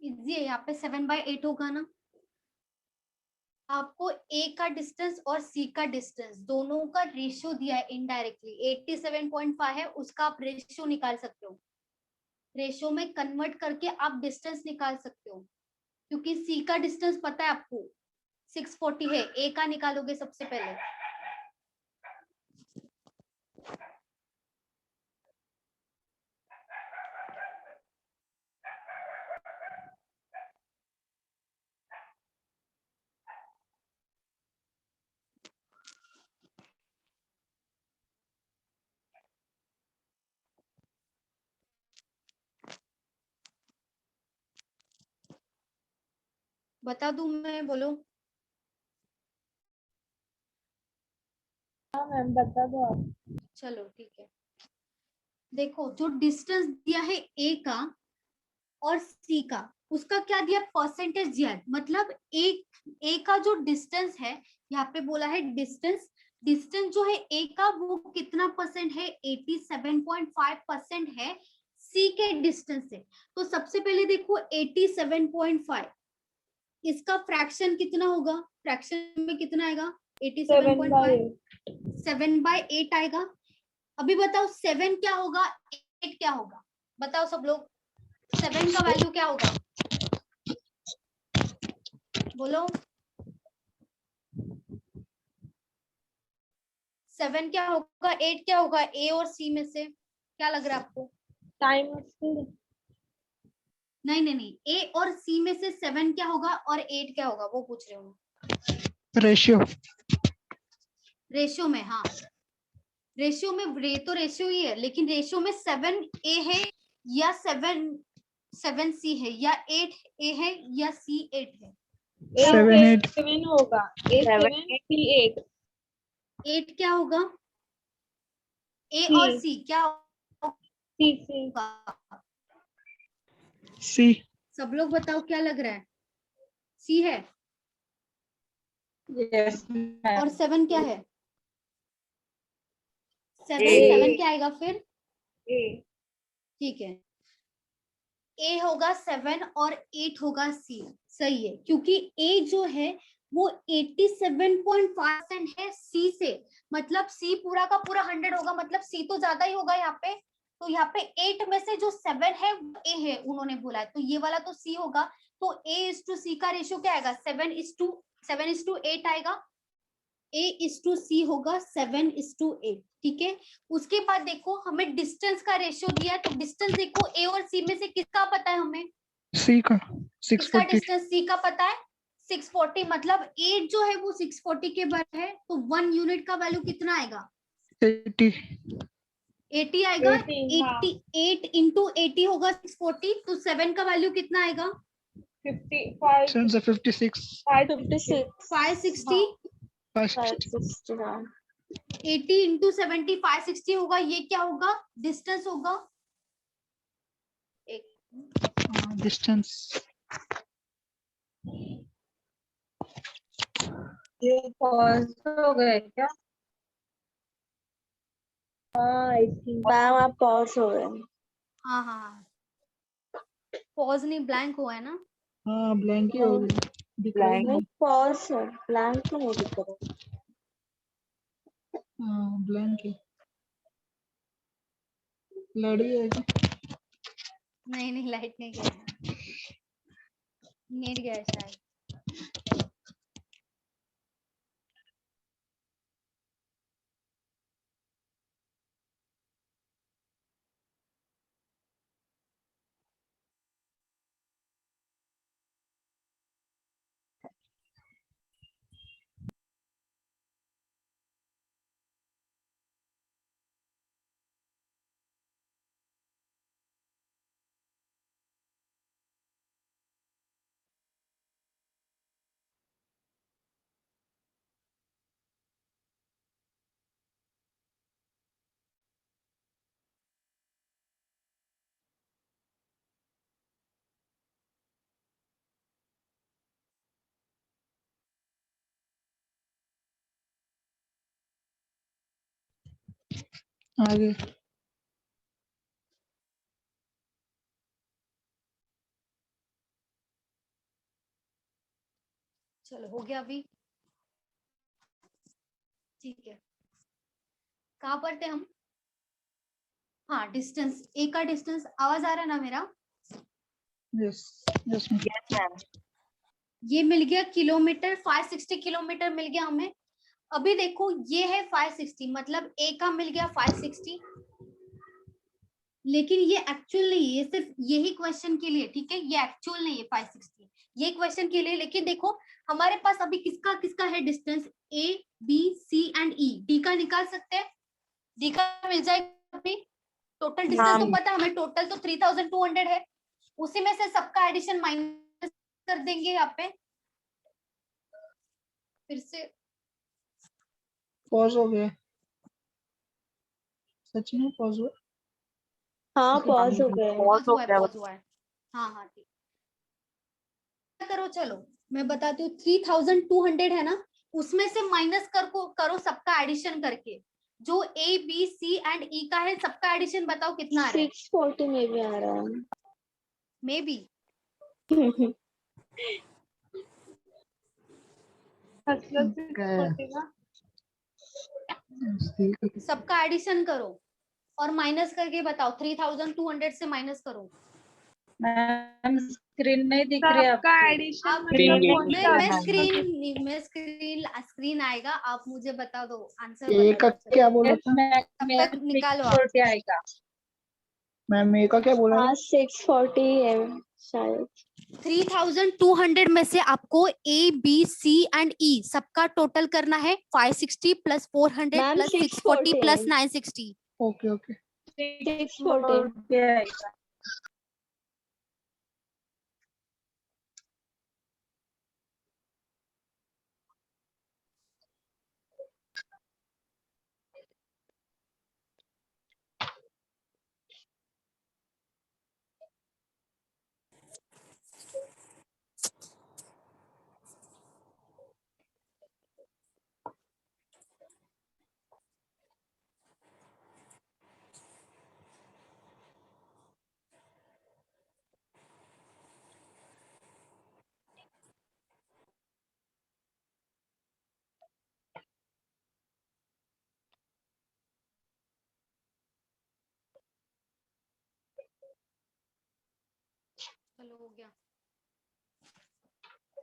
इजी है, यहाँ पे 7/8 होगा ना। आपको ए का डिस्टेंस और सी का डिस्टेंस दोनों का रेशियो दिया है इनडायरेक्टली। 87.5 है, उसका आप रेशियो निकाल सकते हो। रेशियो में कन्वर्ट करके आप डिस्टेंस निकाल सकते हो, क्योंकि सी का डिस्टेंस पता है आपको 640 है। ए का निकालोगे सबसे पहले। बता दूं मैं, बोलो। हाँ मैम बता दो आप। चलो ठीक है, देखो जो डिस्टेंस दिया है ए का और सी का, उसका क्या दिया, परसेंटेज दिया है। मतलब ए का जो डिस्टेंस है, यहाँ पे बोला है डिस्टेंस। डिस्टेंस जो है ए का वो कितना परसेंट है, 87.5% है सी के डिस्टेंस से। तो सबसे पहले देखो 87.5, इसका फ्रैक्शन कितना होगा, फ्रैक्शन में कितना आएगा, 87.5, 7/8 आएगा। अभी बताओ 7 क्या होगा, 8 क्या होगा, बताओ सब लोग। 7 का वैल्यू क्या होगा, बोलो। 7 क्या होगा, 8 क्या होगा, ए और सी में से क्या लग रहा है आपको? Time speed. नहीं नहीं नहीं, ए और सी में से 7 क्या होगा और 8 क्या होगा, वो पूछ रहे हो। रेशियो। रेशियो में, हाँ रेशियो में, तो रेशियो ही है, लेकिन रेशियो में 7 ए है या 7 सी है, या 8 ए है या सी 8 है। 7 होगा, ए 7 सी 8। 8 क्या होगा, ए सी। और सी क्या सी होगा, सी। सब लोग बताओ क्या लग रहा है, सी है। यस और 7 क्या है, 7 क्या आएगा फिर, ए। ठीक है, ए होगा 7 और 8 होगा सी। सही है, क्योंकि ए जो है वो 87.5% है सी से, मतलब सी पूरा का पूरा 100 होगा, मतलब सी तो ज्यादा ही होगा यहाँ पे। तो यहाँ पे 8 में से जो 7 है वो ए है, उन्होंने बोला है, तो ये वाला तो सी होगा। तो A/C का रेशियो क्या आएगा, 7:8 आएगा। A/C होगा 7:8, ठीक है। उसके बाद देखो हमें डिस्टेंस का रेशियो दिया है, तो डिस्टेंस देखो ए और सी में से किसका पता है हमें, सी का किसका 640। डिस्टेंस सी का पता है, 640, मतलब 8 जो है वो 640 के बराबर है। तो 1 यूनिट का वैल्यू कितना आएगा, 80। 80 आएगा। 80, हाँ। 8 इंटू 80 होगा 640, तो 7 का वैल्यू कितना आएगा, 55 7 से 56। 56 560। 560। 80 इंटू 70 560 होगा, ये क्या होगा, डिस्टेंस होगा। एक डिस्टेंस। ये पॉज हो गए क्या? हाँ आई थिंक। मैम आप पॉज हो गए। हाँ हाँ हाँ, पॉज नहीं ब्लैंक हुआ है ना। हाँ ब्लैंक ही हो गया, दिख रहा ही नहीं नहीं। पॉज है, ब्लैंक तो नहीं दिख रहा। हाँ ब्लैंक है। लड़ी है क्या? नहीं नहीं, लाइट नहीं गया, नेट गया है शायद। आगे चलो हो गया अभी, ठीक है। कहाँ पर थे हम? हाँ, डिस्टेंस, ए का डिस्टेंस, आवाज आ रहा है ना मेरा? Yes yes ma'am. Yes ma'am. ये मिल गया किलोमीटर, 560 किलोमीटर मिल गया हमें। अभी देखो ये है 560, मतलब ए का मिल गया 560, लेकिन ये एक्चुअल नहीं है, ये सिर्फ यही क्वेश्चन के लिए, ठीक है, ये एक्चुअल नहीं है 560, ये क्वेश्चन के लिए। लेकिन देखो हमारे पास अभी किसका किसका है distance, A B C and E, D का निकाल सकते हैं, डी का मिल जाएगा अभी। टोटल डिस्टेंस तो पता है हमें, टोटल तो 3200 है, उसी में से सबका एडिशन माइनस कर देंगे यहाँ पे। फिर से पॉज हो गया, सच में पॉज हुआ। हाँ इसका पॉज हो पानी गया। पॉज हुआ है, पॉज हुआ है। हाँ हाँ ठीक, क्या करो, चलो मैं बताती हूँ, 3200 है ना, उसमें से माइनस करो सबका एडिशन करके, जो ए बी सी एंड ई का है सबका एडिशन बताओ कितना आ रहा है। 640 में भी आ रहा है। मे बी हसलं 640 ना. सबका एडिशन करो और माइनस करके बताओ, 3200 से माइनस करो। मैम स्क्रीन नहीं दिख रही है सबका आपकी। एडिशन आप मतलब Screen कौन मैं सा मैं है? स्क्रीन आएगा, आप मुझे बता दो, आंसर ए बता का दो, क्या बोला था तब तक निकालो आप। 640 आएगा। मैम? ए का क्या बोला हाँ था? 640 है शायद। 3200 में से आपको ए बी सी एंड ई सबका टोटल करना है, 560 प्लस 400 मैम प्लस 640 640 प्लस है। 960। ओके ओके 640 आएगा। चलो हो गया,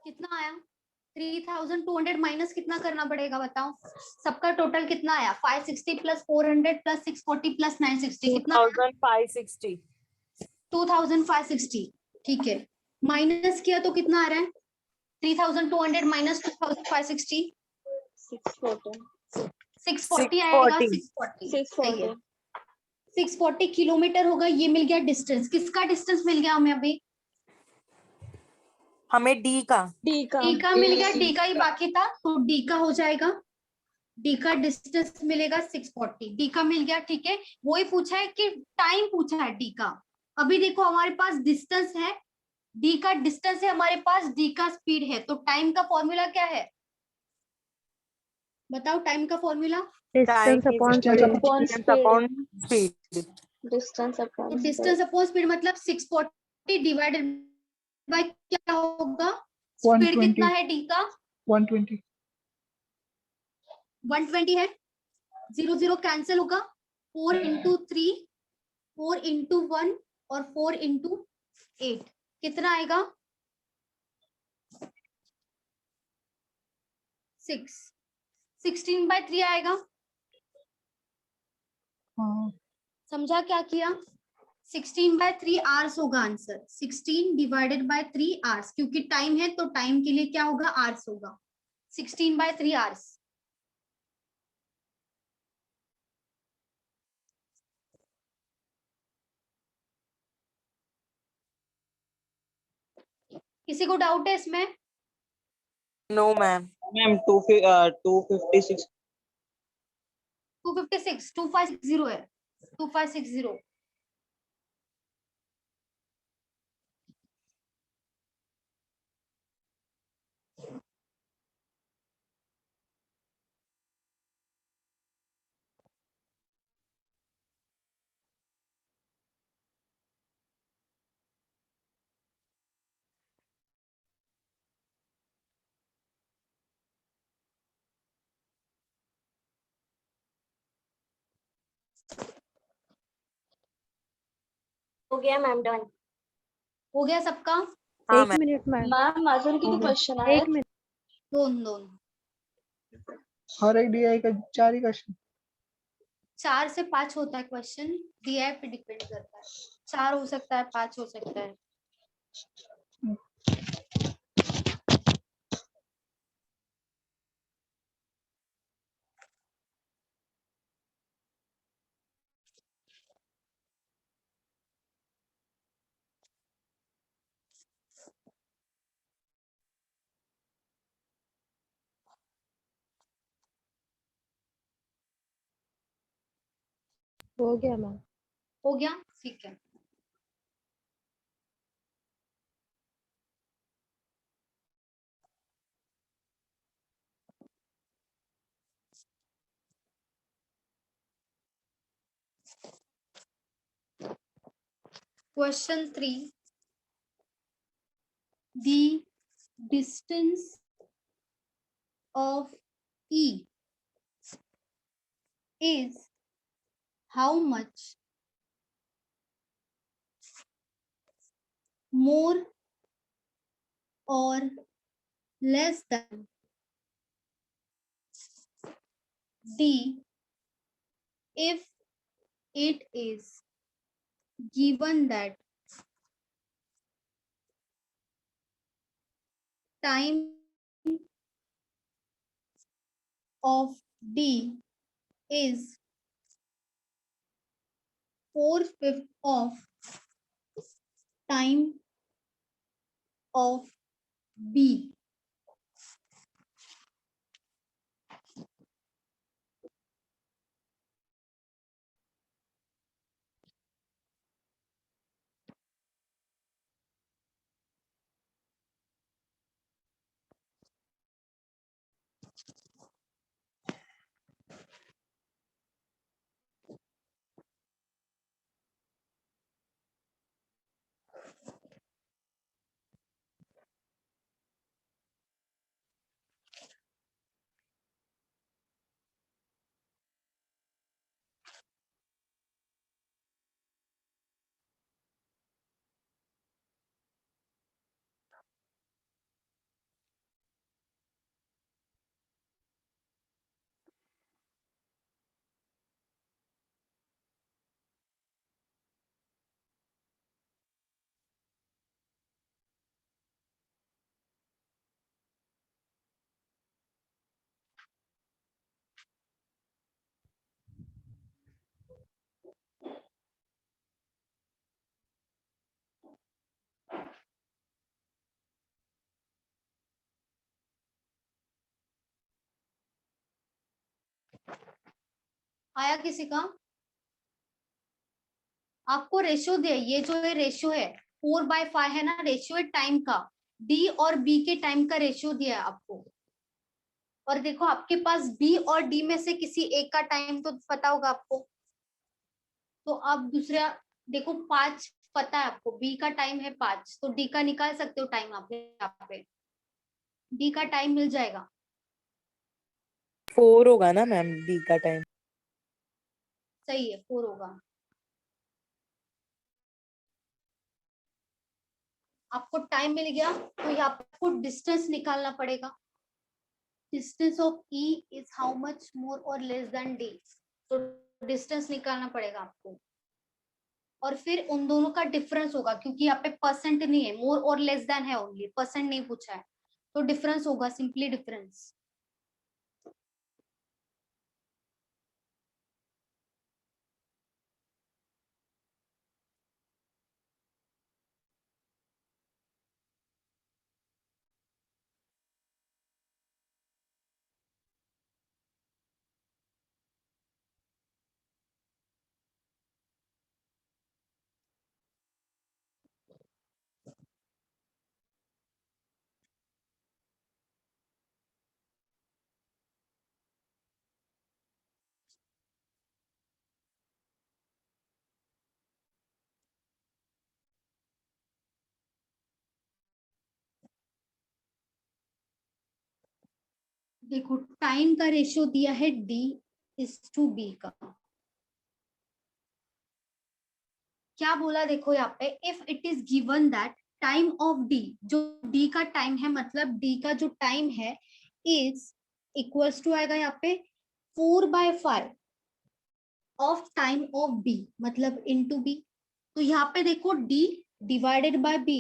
कितना आया? 3200 माइनस कितना करना पड़ेगा बताओ, सबका टोटल कितना आया? 560 प्लस 400 प्लस 640 प्लस 960, कितना आया? 2560। 2560, ठीक है। माइनस किया तो कितना आ रहा है? 3200 माइनस 2560, 640 640 आएगा, 640। 640 सही है। 640 640 किलोमीटर होगा, ये मिल गया डिस्टेंस। किसका डिस्टेंस मिल गया हमें अभी? हमें डी का। डी का। डी का मिल गया, डी का ही बाकी था, तो डी का हो जाएगा, डी का डिस्टेंस मिलेगा 640, डी का मिल गया, ठीक है। वही पूछा है कि टाइम पूछा है डी का। अभी देखो हमारे पास डिस्टेंस है, डी का डिस्टेंस है हमारे पास, डी का स्पीड है, तो टाइम का फॉर्मूला क्या है बताओ? टाइम का formula distance upon speed. Distance upon तो डिस्टेंस अपॉन स्पीड मतलब 640 डिवाइडेड बाय क्या होगा? स्पीड 120 कितना है डी का? 120 120 है, 0 0 कैंसिल होगा, 4 इंटू 3, 4 इंटू 1 और 4 इंटू 8, कितना आएगा? 6, 16/3 आएगा। हाँ समझा क्या किया? 16/3 आवर्स होगा आंसर, 16 डिवाइडेड बाय 3 आवर्स, क्योंकि टाइम है तो टाइम के लिए क्या होगा? आवर्स होगा, 16/3 आवर्स। किसी को डाउट है इसमें? No ma'am. मैम 256 256 2560 है, 2560। हो गया मैम, डन। हो गया सबका? हाँ एक मैम। मिनिट मैम, मैम अजून किती क्वेश्चन एक आहेत? मिनिट. दोन. हर एक DI का 4 ही क्वेश्चन. 4 से 5 होता है क्वेश्चन, DI पे डिपेंड करता है. 4 हो सकता है, 5 हो सकता है. हो गया मैम. हो गया, ठीक है. Question 3. The distance of E is how much more or less than D if it is given that time of D is 4/5 of time of B. आया किसी का? आपको रेशियो दिया, ये जो है रेशियो है 4/5 है ना, रेशियो है टाइम का. डी और बी के टाइम का रेशियो दिया है आपको. और देखो आपके पास बी और डी में से किसी एक का टाइम तो पता होगा आपको. तो आप दूसरा देखो, 5 पता है आपको, बी का टाइम है 5, तो डी का निकाल सकते हो टाइम आप यहाँ पे. डी का टाइम मिल जाएगा. 4 होगा ना मैम डी का टाइम. सही है, 4 होगा. आपको टाइम मिल गया, तो यहाँ पे आपको डिस्टेंस निकालना पड़ेगा. Distance of E is how much more और लेस देन डी. तो डिस्टेंस निकालना पड़ेगा आपको. और फिर उन दोनों का डिफरेंस होगा, क्योंकि यहाँ पे परसेंट नहीं है, मोर और लेस देन है, ओनली परसेंट नहीं पूछा है. तो डिफरेंस होगा, सिंपली डिफरेंस. देखो टाइम का रेशियो दिया है D is to B का. क्या बोला देखो यहाँ पे, if it is given that time of D, जो डी का टाइम है, मतलब डी का जो टाइम है इज इक्वल्स टू आएगा यहाँ पे 4/5 ऑफ टाइम ऑफ बी, मतलब इनटू बी। तो यहाँ पे देखो D divided by B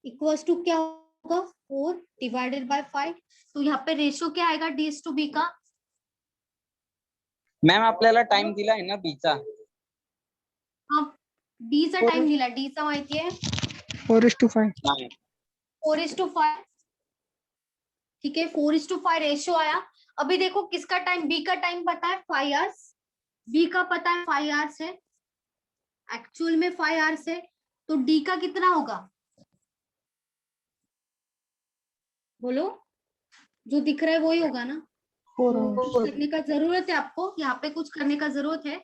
equals to क्या होगा 4 डिवाइडेड बाय 5। तो यहाँ पे रेशियो क्या आएगा डी टू बी का? मॅम आपल्याला टाइम दिलाय ना बीचा. हाँ, डी चा टाइम दिला, डी चा माहिती आहे 4:5. 4:5, ठीक है 4:5 रेशियो आया। अभी देखो किसका टाइम, बी का टाइम पता है 5 आवर्स, बी का पता है 5 आवर्स है, एक्चुअल में 5 आवर्स है, तो डी का कितना होगा बोलो, जो दिख रहा है वही होगा ना। 4 कुछ hours. करने का जरूरत है आपको, यहाँ पे कुछ करने का जरूरत है।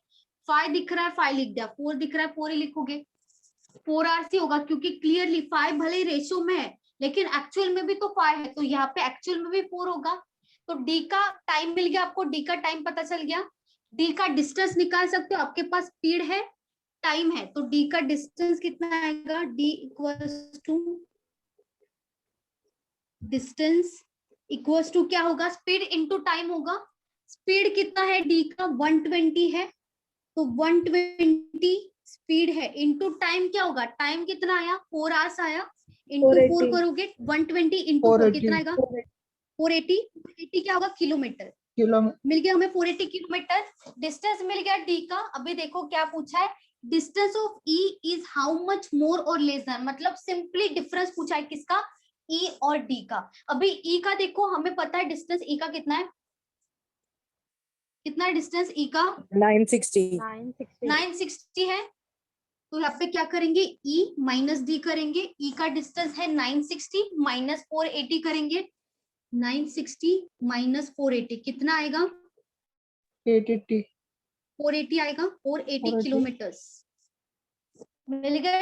5 दिख रहा है 5 लिख दिया, 4 दिख रहा है 4 ही लिखोगे, 4 आवर्स ही होगा, क्योंकि क्लियरली 5 भले ही रेशियो में है लेकिन एक्चुअल में भी तो 5 है, तो यहाँ पे एक्चुअल में भी 4 होगा। तो डी का टाइम मिल गया आपको, डी का टाइम पता चल गया। डी का डिस्टेंस निकाल सकते हो, आपके पास स्पीड है टाइम है, तो डी का डिस्टेंस कितना आएगा, D equals to distance equals to क्या होगा, स्पीड इनटू टाइम होगा। स्पीड कितना है डी का 120 है, तो 120 स्पीड है इनटू टाइम क्या होगा, टाइम कितना आया 4 आवर्स आया, इनटू 4 करोगे 120 इनटू 4 कितना आएगा 480 क्या होगा किलोमीटर, किलोमीटर. मिल गया हमें 480 किलोमीटर। डिस्टेंस मिल गया डी का। अभी देखो क्या पूछा है, distance of E is how much more और लेस देन, मतलब सिंपली डिफरेंस पूछा है किसका, ई और डी का। अभी ई का देखो हमें पता है डिस्टेंस ई का कितना है, कितना है डिस्टेंस ई का 960. 960 है। तो यहाँ पे क्या करेंगे E माइनस डी करेंगे, E का डिस्टेंस है 960 माइनस 480 करेंगे, 960 माइनस 480 कितना आएगा 880. 480 आएगा, 480 480. किलोमीटर्स मिल गया।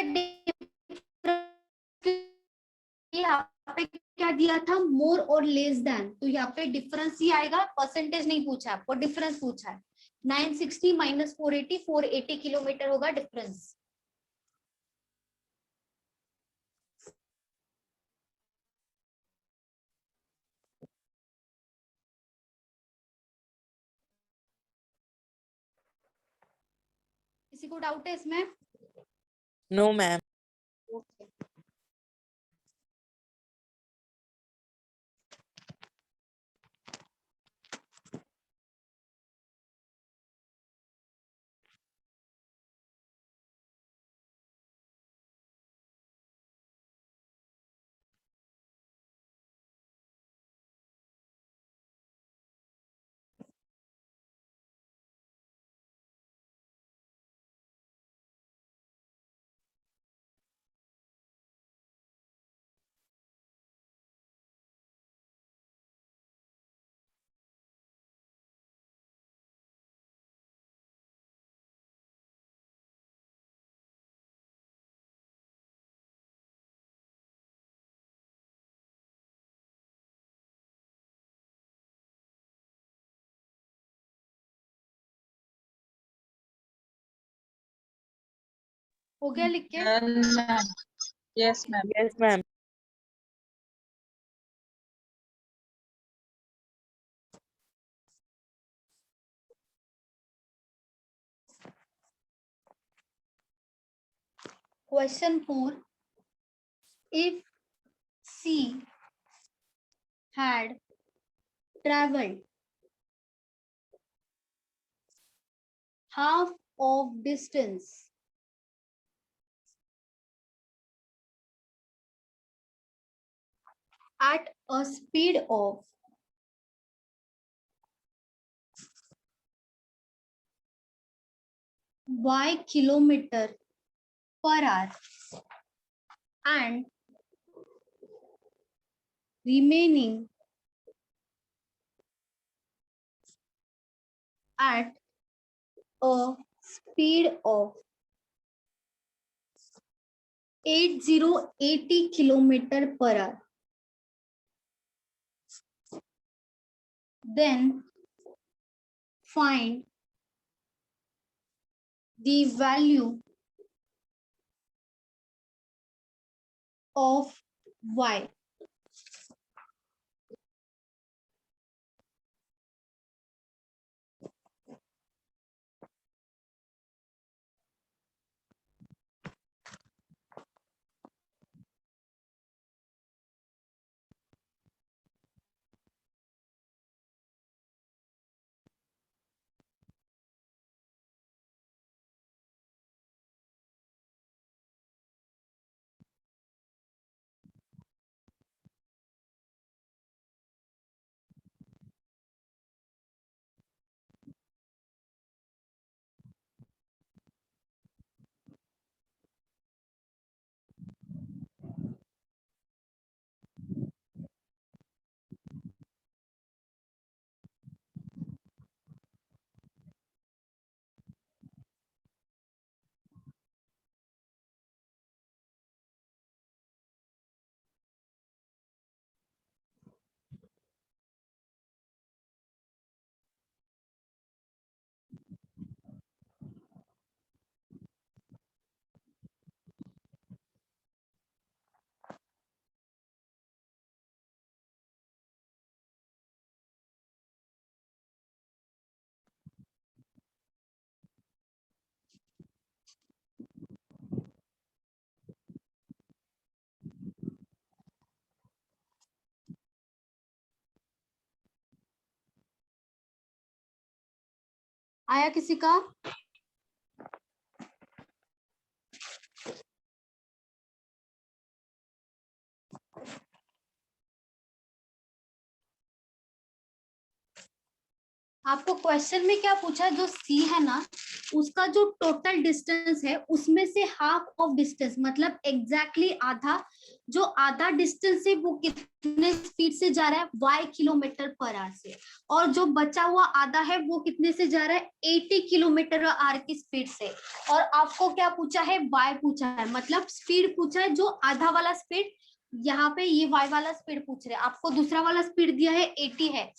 यहाँ पे क्या दिया था मोर और लेस देन, तो यहाँ पे डिफरेंस ही आएगा, परसेंटेज नहीं पूछा आपको, डिफरेंस पूछा है। 960 माइनस 480, 480 किलोमीटर होगा डिफरेंस। किसी को डाउट है इसमें? No, ma'am. हो गया लिख के? Yes ma'am. Yes, ma'am. Question 4. If C had traveled half of distance at a speed of y kilometer per hour and remaining at a speed of 80 kilometer per hour, then find the value of y. आया किसी का? आपको question में क्या पूछा है, जो सी है ना उसका जो टोटल डिस्टेंस है उसमें से हाफ ऑफ डिस्टेंस मतलब एग्जैक्टली आधा, जो आधा डिस्टेंस है वो कितने स्पीड से जा रहा है, y किलोमीटर पर आवर से, और जो बचा हुआ आधा है वो कितने से जा रहा है, 80 किलोमीटर आवर की स्पीड से। और आपको क्या पूछा है, y पूछा है, मतलब स्पीड पूछा है, जो आधा वाला स्पीड यहाँ पे ये y वाला स्पीड पूछ रहे हैं, आपको दूसरा वाला स्पीड दिया है 80 है।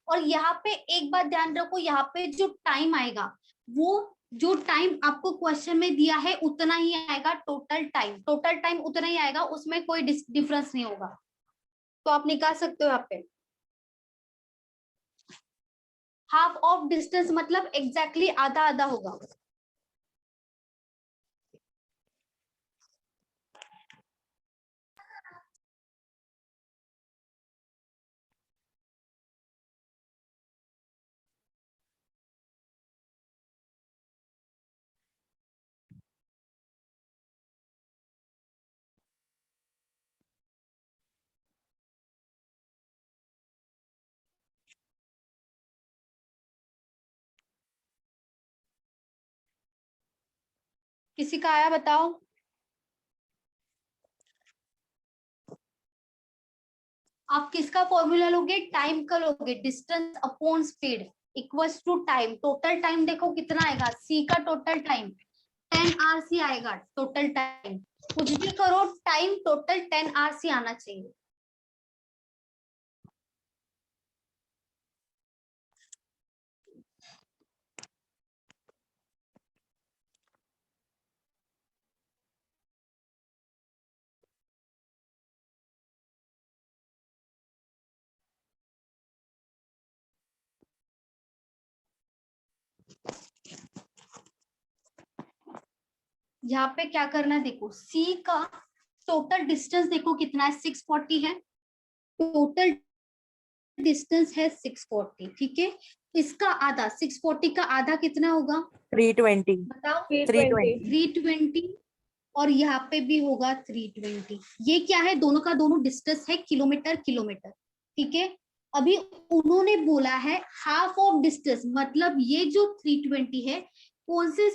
और यहाँ पे एक बात ध्यान रखो, यहाँ पे जो टाइम आएगा वो जो टाइम आपको क्वेश्चन में दिया है उतना ही आएगा, टोटल टाइम उतना ही आएगा, उसमें कोई डिफरेंस नहीं होगा। तो आप निकाल सकते हो यहाँ पे हाफ ऑफ डिस्टेंस मतलब एग्जैक्टली आधा आधा होगा। किसी का आया बताओ? आप किसका फॉर्मूला लोगे, टाइम का लोगे, distance upon speed equals to time. Total time देखो कितना आएगा, सी का टोटल टाइम 10 RC आएगा टोटल टाइम। कुछ भी करो टाइम टोटल 10 RC आना चाहिए। यहाँ पे क्या करना है देखो, सी का टोटल डिस्टेंस देखो कितना है, 640 है, टोटल डिस्टेंस है 640, ठीक है। इसका आधा 640 का आधा कितना होगा, 320. बताओ? 320. 320 और यहाँ पे भी होगा 320। ये क्या है, दोनों का दोनों डिस्टेंस है किलोमीटर किलोमीटर, ठीक है। अभी उन्होंने बोला है हाफ ऑफ डिस्टेंस, मतलब ये जो 320 है कौन से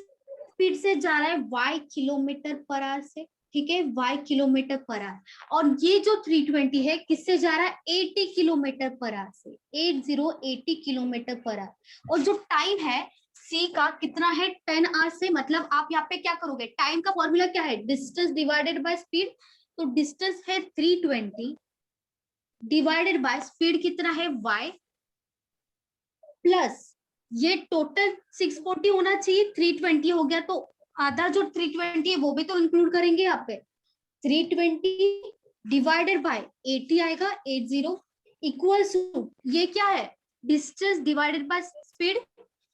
स्पीड से जा रहा है, y किलोमीटर पर आवर से, ठीक है, y किलोमीटर पर आवर। और ये जो 320 है किससे जा रहा है, 80 किलोमीटर पर आवर से, 80 किलोमीटर पर आवर। और जो टाइम है सी का कितना है, 10 आवर्स से, मतलब आप यहाँ पे क्या करोगे, टाइम का फॉर्मूला क्या है, डिस्टेंस डिवाइडेड बाय स्पीड। तो डिस्टेंस है 320 डिवाइडेड बाय स्पीड कितना है y, प्लस ये टोटल 640 होना चाहिए, 320 हो गया, तो आधा जो 320 है वो भी तो इंक्लूड करेंगे यहाँ पे, 320 डिवाइडेड बाय 80 आएगा 80 इक्वल्स टू, ये क्या है, distance divided by speed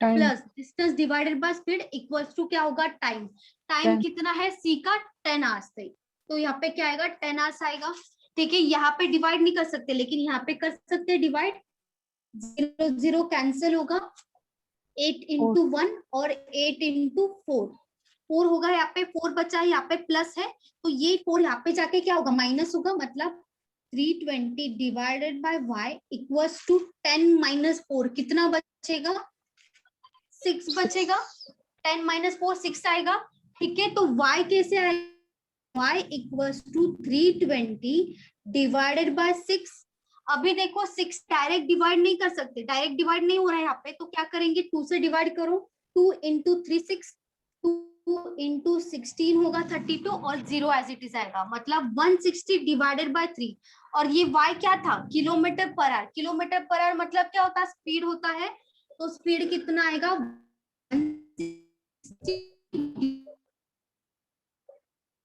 time plus distance divided by speed equals to क्या होगा, टाइम। Time Time. कितना है सी का 10 आवर्स है, तो यहाँ पे क्या आएगा 10 आवर्स आएगा। ठीक है, यहाँ पे डिवाइड नहीं कर सकते लेकिन यहाँ पे कर सकते हैं डिवाइड, 0 0 कैंसिल होगा, 8 into 1 और 8 into 4, 4 होगा, यहाँ पे 4 बचा है, यहाँ पे प्लस है तो ये 4 यहाँ पे जाके क्या होगा, माइनस होगा, मतलब 320 divided by y equals to 10 minus 4, कितना बचेगा, 6 बचेगा, 10 माइनस 4 6 आएगा। ठीक है, तो y कैसे आएगा, y equals to 320 divided by 6। अभी देखो 6 डायरेक्ट डिवाइड नहीं कर सकते, डायरेक्ट डिवाइड नहीं हो रहा है यहाँ पे, तो क्या करेंगे 2 से डिवाइड करो, 2 into 3 6, 2 into 16 होगा 32 और 0 एज इट इज आएगा, मतलब 160 डिवाइडेड बाय 3। और ये y क्या था, kilometre per our, kilometre per our मतलब क्या होता है, स्पीड होता है, तो स्पीड कितना आएगा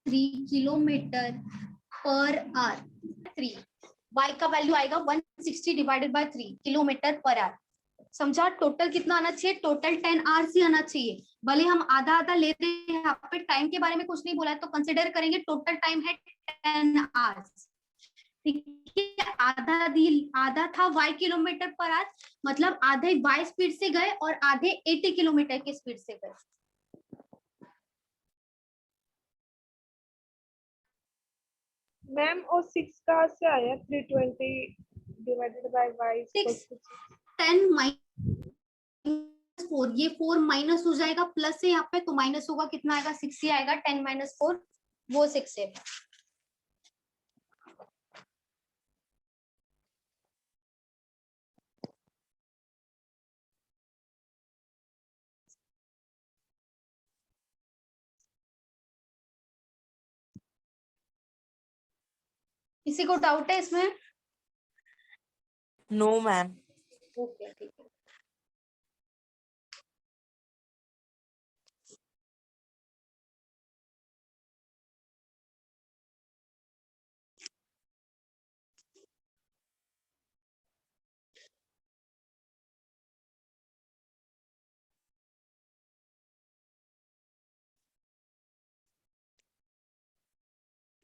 3 किलोमीटर पर आवर। 3 y का वैल्यू आएगा 160 divided by 3 kilometre per our. समझा, टोटल कितना आना चाहिए, टोटल 10 आवर्स ही आना चाहिए, भले हम आधा आधा लेते हैं, यहाँ पे टाइम के बारे में कुछ नहीं बोला है तो कंसिडर करेंगे टोटल टाइम है 10 आवर्स। ठीक है, आधा था y किलोमीटर पर आवर, मतलब आधे y स्पीड से गए और आधे 80 किलोमीटर की स्पीड से गए। मैम और 6 कहाँ से आया, 320 डिवाइडेड बाय y 10 माइनस 4, ये 4 माइनस हो जाएगा, प्लस है यहाँ पे तो माइनस होगा, कितना आएगा 6 ही आएगा, 10 माइनस 4 वो 6 है। किसी को डाउट है इसमें? No, ma'am. ओके ठीक है।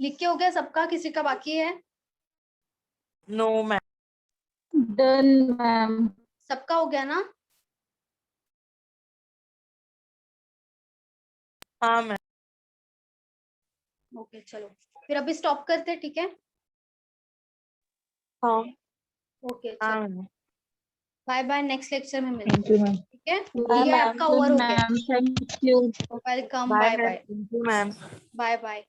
लिख के हो गया सबका, किसी का बाकी है? No, ma'am. Done ma'am. सबका हो गया ना? हाँ मैम। ओके चलो फिर अभी स्टॉप करते हैं, ठीक है? हाँ ओके हाँ चलो ma'am. Bye bye, next lecture में मिलते थैंक यू मैम। हैं, ठीक है? ये आपका ओवर हो गया, ma'am thank you. Welcome, bye bye ma'am. Bye, thank you ma'am. Bye bye.